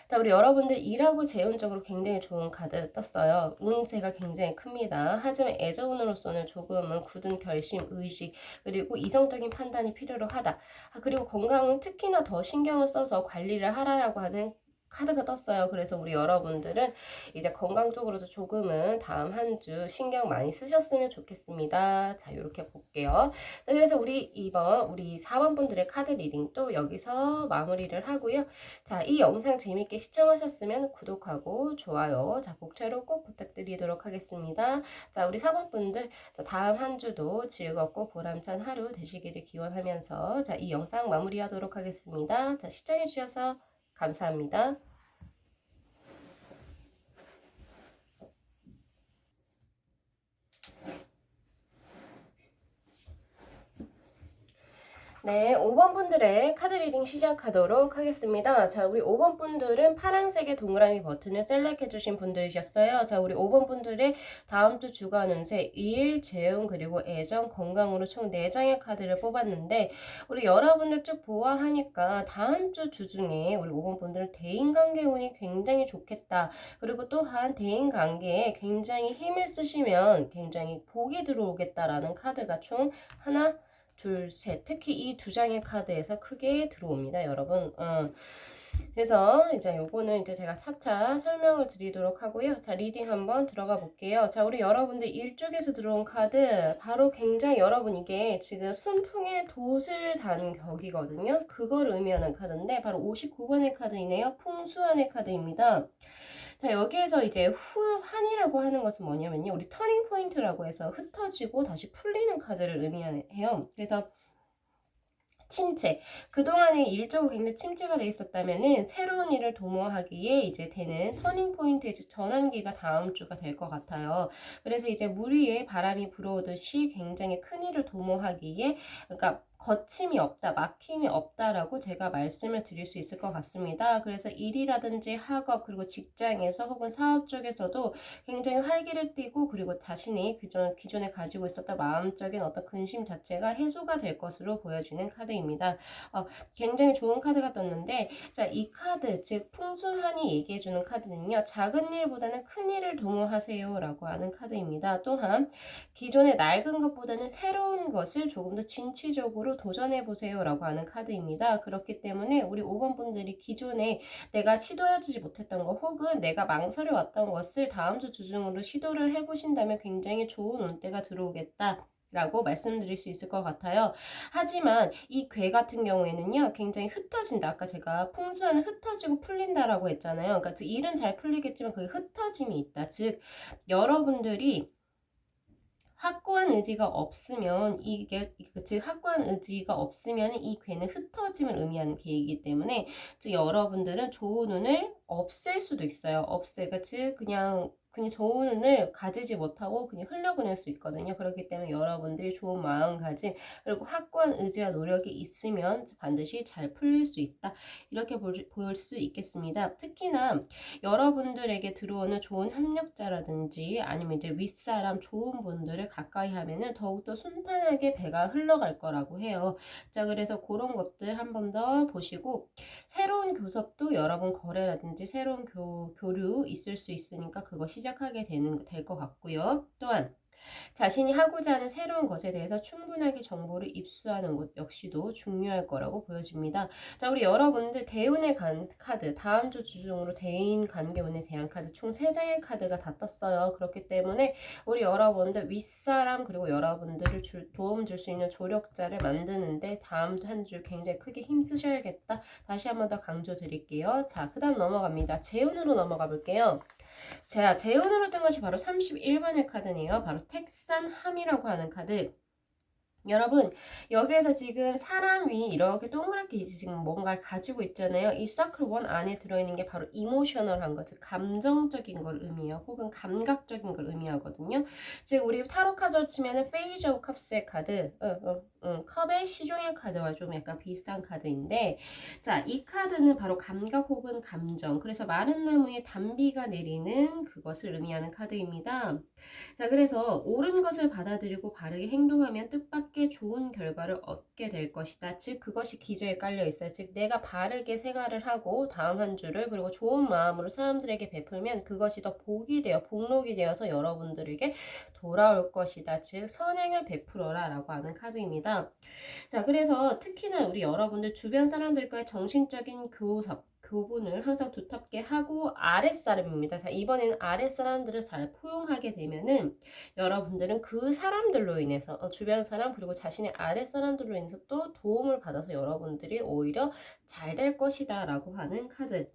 자, 우리 여러분들 일하고 재운적으로 굉장히 좋은 카드 떴어요. 운세가 굉장히 큽니다. 하지만 애정운으로서는 조금은 굳은 결심, 의식, 그리고 이성적인 판단이 필요로 하다. 그리고 건강은 특히나 더 신경을 써서 관리를 하라라고 하는 카드가 떴어요. 그래서 우리 여러분들은 이제 건강 쪽으로도 조금은 다음 한 주 신경 많이 쓰셨으면 좋겠습니다. 자, 이렇게 볼게요. 자, 그래서 우리 4번 분들의 카드 리딩도 여기서 마무리를 하고요. 자, 이 영상 재밌게 시청하셨으면 구독하고 좋아요, 자, 복채로 꼭 부탁드리도록 하겠습니다. 자, 우리 4번 분들, 자, 다음 한 주도 즐겁고 보람찬 하루 되시기를 기원하면서 자, 이 영상 마무리하도록 하겠습니다. 자, 시청해 주셔서 감사합니다. 네, 5번 분들의 카드 리딩 시작하도록 하겠습니다. 자, 우리 5번 분들은 파란색의 동그라미 버튼을 셀렉해 주신 분들이셨어요. 자, 우리 5번 분들의 다음 주 주간 운세, 일, 재운, 그리고 애정, 건강으로 총 4장의 카드를 뽑았는데, 우리 여러분들 쭉 보아하니까 다음 주 중에 우리 5번 분들은 대인관계 운이 굉장히 좋겠다. 그리고 또한 대인관계에 굉장히 힘을 쓰시면 굉장히 복이 들어오겠다라는 카드가 총 하나, 둘, 셋. 특히 이 2장의 카드에서 크게 들어옵니다, 여러분. 그래서 이제 요거는 이제 제가 4차 설명을 드리도록 하고요. 자, 리딩 한번 들어가 볼게요. 자, 우리 여러분들 일쪽에서 들어온 카드, 바로 굉장히 여러분 이게 지금 순풍의 돛을 단 격이거든요. 그걸 의미하는 카드인데, 바로 59번의 카드이네요. 풍수한의 카드입니다. 자, 여기에서 이제 후환이라고 하는 것은 뭐냐면요. 우리 터닝 포인트라고 해서 흩어지고 다시 풀리는 카드를 의미해요. 그래서 침체. 그동안에 일적으로 굉장히 침체가 돼 있었다면은 새로운 일을 도모하기에 이제 되는 터닝 포인트의 즉 전환기가 다음 주가 될 것 같아요. 그래서 이제 물 위에 바람이 불어오듯이 굉장히 큰 일을 도모하기에 그러니까 거침이 없다, 막힘이 없다라고 제가 말씀을 드릴 수 있을 것 같습니다. 그래서 일이라든지 학업 그리고 직장에서 혹은 사업 쪽에서도 굉장히 활기를 띠고 그리고 자신이 기존에 가지고 있었던 마음적인 어떤 근심 자체가 해소가 될 것으로 보여지는 카드입니다. 굉장히 좋은 카드가 떴는데 자, 이 카드 즉 풍수한이 얘기해주는 카드는요. 작은 일보다는 큰 일을 도모하세요 라고 하는 카드입니다. 또한 기존의 낡은 것보다는 새로운 것을 조금 더 진취적으로 도전해보세요 라고 하는 카드입니다. 그렇기 때문에 우리 5번 분들이 기존에 내가 시도하지 못했던 것 혹은 내가 망설여왔던 것을 다음 주 주중으로 시도를 해보신다면 굉장히 좋은 운대가 들어오겠다. 라고 말씀드릴 수 있을 것 같아요. 하지만 이 괴 같은 경우에는요, 굉장히 흩어진다. 아까 제가 풍수하는 흩어지고 풀린다라고 했잖아요. 그러니까 즉 일은 잘 풀리겠지만 그게 흩어짐이 있다. 즉 여러분들이 확고한 의지가 없으면 이게 즉 확고한 의지가 없으면 이 괴는 흩어짐을 의미하는 계이기 때문에 즉 여러분들은 좋은 운을 없앨 수도 있어요. 없애가 즉 그냥 좋은 운을 가지지 못하고 그냥 흘려보낼 수 있거든요. 그렇기 때문에 여러분들이 좋은 마음가짐 그리고 확고한 의지와 노력이 있으면 반드시 잘 풀릴 수 있다. 이렇게 볼 수 있겠습니다. 특히나 여러분들에게 들어오는 좋은 협력자라든지 아니면 이제 윗사람 좋은 분들을 가까이 하면은 더욱더 순탄하게 배가 흘러갈 거라고 해요. 자, 그래서 그런 것들 한 번 더 보시고 새로운 교섭도 여러분 거래라든지 새로운 교류 있을 수 있으니까 그거 시작하게 될 것 같고요. 또한 자신이 하고자 하는 새로운 것에 대해서 충분하게 정보를 입수하는 것 역시도 중요할 거라고 보여집니다. 자, 우리 여러분들 대운의 카드, 다음 주 주중으로 대인 관계운에 대한 카드 총 3장의 카드가 다 떴어요. 그렇기 때문에 우리 여러분들 윗사람 그리고 여러분들을 도움 줄 수 있는 조력자를 만드는데 다음 한 주 굉장히 크게 힘쓰셔야겠다. 다시 한 번 더 강조 드릴게요. 자, 그 다음 넘어갑니다. 재운으로 넘어가 볼게요. 자, 재운으로 뜬 것이 바로 31번의 카드네요. 바로 택산함이라고 하는 카드. 여러분 여기에서 지금 사람이 이렇게 동그랗게 지금 뭔가를 가지고 있잖아요. 이 서클 1 안에 들어있는 게 바로 이모셔널한 것, 즉 감정적인 걸 의미해요. 혹은 감각적인 걸 의미하거든요. 즉 우리 타로 카드로 치면은 페이지 오브 컵스의 카드, 컵의 시종의 카드와 좀 약간 비슷한 카드인데 자, 이 카드는 바로 감각 혹은 감정, 그래서 마른 나무에 단비가 내리는 그것을 의미하는 카드입니다. 자, 그래서 옳은 것을 받아들이고 바르게 행동하면 뜻밖의 좋은 결과를 얻게 될 것이다. 즉 그것이 기저에 깔려 있어요. 즉 내가 바르게 생활을 하고 다음 한 주를 그리고 좋은 마음으로 사람들에게 베풀면 그것이 더 복이 되어 복록이 되어서 여러분들에게 돌아올 것이다. 즉 선행을 베풀어라 라고 하는 카드입니다. 자, 그래서 특히나 우리 여러분들 주변 사람들과의 정신적인 교분을 항상 두텁게 하고 아랫사람입니다. 자, 이번에는 아랫사람들을 잘 포용하게 되면은 여러분들은 그 사람들로 인해서 주변 사람 그리고 자신의 아랫사람들로 인해서 또 도움을 받아서 여러분들이 오히려 잘 될 것이다 라고 하는 카드.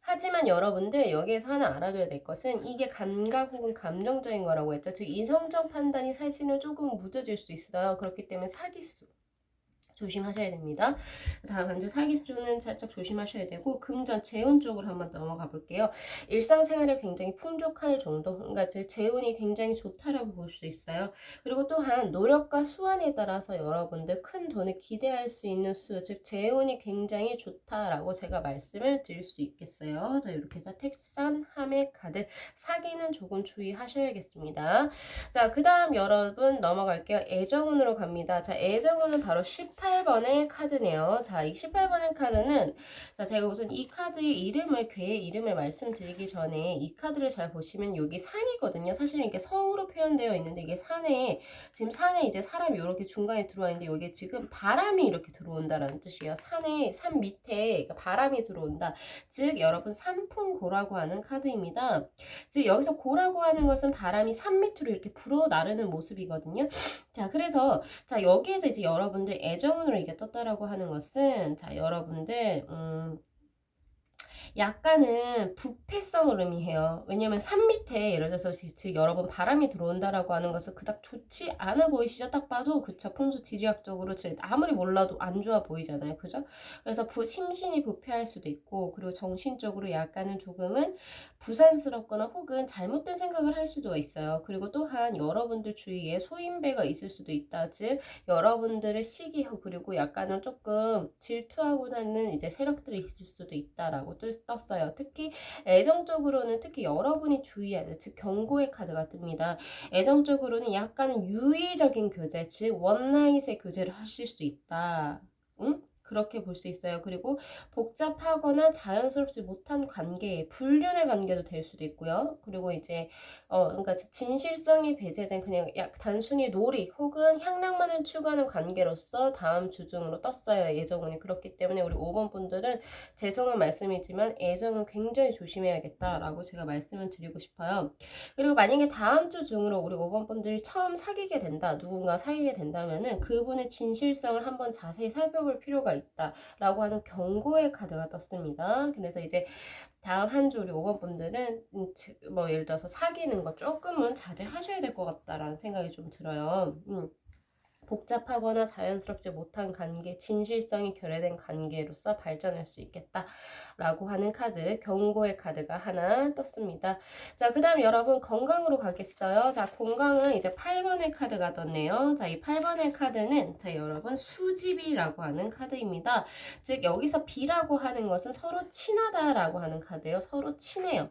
하지만 여러분들 여기에서 하나 알아둬야 될 것은 이게 감각 혹은 감정적인 거라고 했죠. 즉 이성적 판단이 사실은 조금 무뎌질 수 있어요. 그렇기 때문에 사기수 조심하셔야 됩니다. 다음 한주 사기수는 살짝 조심하셔야 되고 금전 재운 쪽으로 한번 넘어가 볼게요. 일상생활에 굉장히 풍족할 정도, 그러니까 재운이 굉장히 좋다라고 볼 수 있어요. 그리고 또한 노력과 수완에 따라서 여러분들 큰 돈을 기대할 수 있는 수, 즉 재운이 굉장히 좋다라고 제가 말씀을 드릴 수 있겠어요. 자, 이렇게 해서 택산, 함의 카드, 사기는 조금 주의하셔야겠습니다. 자, 그 다음 여러분 넘어갈게요. 애정운으로 갑니다. 자, 애정운은 바로 18번의 카드네요. 자, 이 18번의 카드는 자, 제가 우선 이 카드의 이름을 괴의 이름을 말씀드리기 전에 이 카드를 잘 보시면 여기 산이거든요. 사실은 이게 성으로 표현되어 있는데 이게 산에 지금 산에 이제 사람이 이렇게 중간에 들어와 있는데 여기 지금 바람이 이렇게 들어온다라는 뜻이에요. 산 밑에 바람이 들어온다. 즉 여러분 산풍고라고 하는 카드입니다. 즉 여기서 고라고 하는 것은 바람이 산 밑으로 이렇게 불어 나르는 모습이거든요. 자, 그래서 자, 여기에서 이제 여러분들 애정운으로 이게 떴다라고 하는 것은 자, 여러분들 약간은 부패성을 의미해요. 왜냐면 산 밑에 예를 들어서 즉 여러분 바람이 들어온다라고 하는 것은 그닥 좋지 않아 보이시죠? 딱 봐도 그쵸. 풍수 지리학적으로 즉 아무리 몰라도 안 좋아 보이잖아요. 그죠? 그래서 심신이 부패할 수도 있고 그리고 정신적으로 약간은 조금은 부산스럽거나 혹은 잘못된 생각을 할 수도 있어요. 그리고 또한 여러분들 주위에 소인배가 있을 수도 있다. 즉 여러분들의 시기 그리고 약간은 조금 질투하고 나는 이제 세력들이 있을 수도 있다라고 떴어요. 특히 애정적으로는 특히 여러분이 주의해야 돼. 즉 경고의 카드가 뜹니다. 애정적으로는 약간은 유의적인 교제, 즉 원나잇의 교제를 하실 수 있다. 응? 그렇게 볼 수 있어요. 그리고 복잡하거나 자연스럽지 못한 관계, 불륜의 관계도 될 수도 있고요. 그리고 이제 그러니까 진실성이 배제된 그냥 단순히 놀이 혹은 향락만을 추구하는 관계로서 다음 주 중으로 떴어요. 예정운이. 그렇기 때문에 우리 5번 분들은 죄송한 말씀이지만 애정은 굉장히 조심해야겠다라고 제가 말씀을 드리고 싶어요. 그리고 만약에 다음 주 중으로 우리 5번 분들이 처음 사귀게 된다, 누군가 사귀게 된다면은 그분의 진실성을 한번 자세히 살펴볼 필요가 있다라고 하는 경고의 카드가 떴습니다. 그래서 이제 다음 한 주 우리 5번 분들은 뭐 예를 들어서 사귀는 거 조금은 자제하셔야 될 것 같다라는 생각이 좀 들어요. 복잡하거나 자연스럽지 못한 관계, 진실성이 결여된 관계로서 발전할 수 있겠다라고 하는 카드, 경고의 카드가 하나 떴습니다. 자, 그 다음 여러분 건강으로 가겠어요. 자, 건강은 이제 8번의 카드가 떴네요. 자, 이 8번의 카드는 자, 여러분 수집이라고 하는 카드입니다. 즉 여기서 비라고 하는 것은 서로 친하다라고 하는 카드예요. 서로 친해요.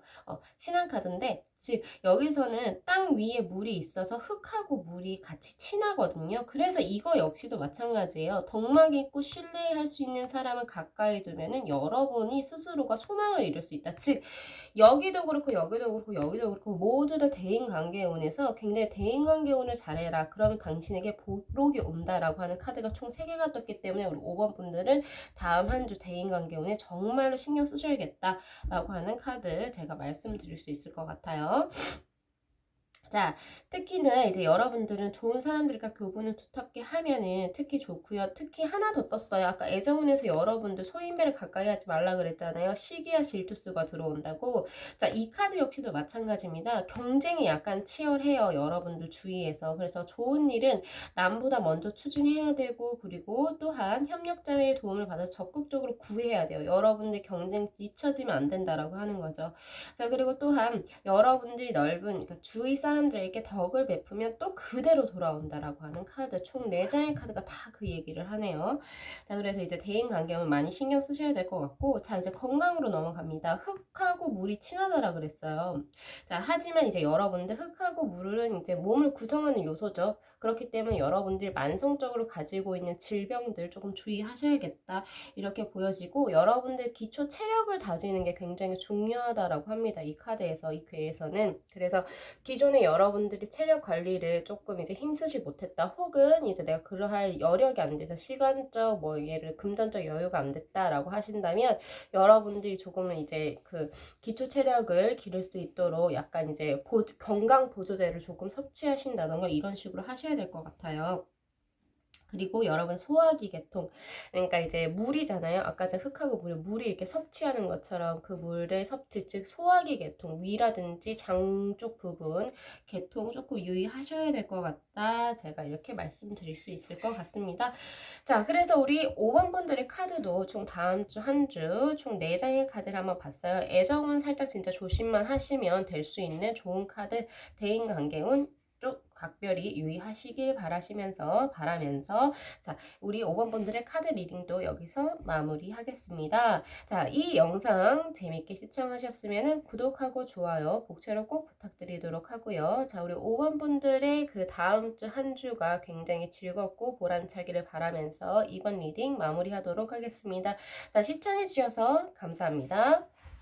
친한 카드인데 즉 여기서는 땅 위에 물이 있어서 흙하고 물이 같이 친하거든요. 그래서 이거 역시도 마찬가지예요. 덕막 있고 신뢰할 수 있는 사람을 가까이 두면은 여러분이 스스로가 소망을 이룰 수 있다. 즉 여기도 그렇고 여기도 그렇고 여기도 그렇고 모두 다 대인관계운에서 굉장히 대인관계운을 잘해라. 그러면 당신에게 복록이 온다라고 하는 카드가 총 3개가 떴기 때문에 우리 5번 분들은 다음 한 주 대인관계운에 정말로 신경 쓰셔야겠다라고 하는 카드 제가 말씀드릴 수 있을 것 같아요. 자, 특히나 이제 여러분들은 좋은 사람들과 교분을 두텁게 하면은 특히 좋고요. 특히 하나 더 떴어요. 아까 애정운에서 여러분들 소인배를 가까이 하지 말라 그랬잖아요. 시기와 질투수가 들어온다고. 자, 이 카드 역시도 마찬가지입니다. 경쟁이 약간 치열해요. 여러분들 주위에서. 그래서 좋은 일은 남보다 먼저 추진해야 되고 그리고 또한 협력자의 도움을 받아서 적극적으로 구해야 돼요. 여러분들 경쟁 뒤처지면 안 된다라고 하는 거죠. 자, 그리고 또한 여러분들 넓은 그러니까 주위 사람들에게 덕을 베푸면 또 그대로 돌아온다라고 하는 카드 총 4장의 카드가 다 그 얘기를 하네요. 자, 그래서 이제 대인관계는 많이 신경 쓰셔야 될 것 같고 자, 이제 건강으로 넘어갑니다. 흙하고 물이 친하다라 그랬어요. 자, 하지만 이제 여러분들 흙하고 물은 이제 몸을 구성하는 요소죠. 그렇기 때문에 여러분들이 만성적으로 가지고 있는 질병들 조금 주의하셔야겠다. 이렇게 보여지고 여러분들 기초 체력을 다지는 게 굉장히 중요하다라고 합니다. 이 카드에서 이 괴에서는. 그래서 기존에 여러분들이 체력 관리를 조금 이제 힘쓰지 못했다. 혹은 이제 내가 그러할 여력이 안 돼서 시간적 뭐 예를 금전적 여유가 안 됐다라고 하신다면 여러분들이 조금은 이제 그 기초 체력을 기를 수 있도록 약간 이제 건강 보조제를 조금 섭취하신다던가 이런 식으로 하셔야 될 것 같아요. 그리고 여러분 소화기 계통 그러니까 이제 물이잖아요. 아까 제가 흙하고 물이 이렇게 섭취하는 것처럼 그 물의 섭취 즉 소화기 계통 위라든지 장 쪽 부분 계통 조금 유의하셔야 될 것 같다. 제가 이렇게 말씀드릴 수 있을 것 같습니다. 자, 그래서 우리 5번 분들의 카드도 총 다음 주 한 주 총 4장의 카드를 한번 봤어요. 애정은 살짝 진짜 조심만 하시면 될 수 있는 좋은 카드 대인관계운 쪽 각별히 유의하시길 바라면서 자, 우리 5번 분들의 카드 리딩도 여기서 마무리하겠습니다. 자, 이 영상 재밌게 시청하셨으면 구독하고 좋아요, 복채로 꼭 부탁드리도록 하고요. 자, 우리 5번 분들의 그 다음 주 한 주가 굉장히 즐겁고 보람차기를 바라면서 이번 리딩 마무리하도록 하겠습니다. 자, 시청해 주셔서 감사합니다.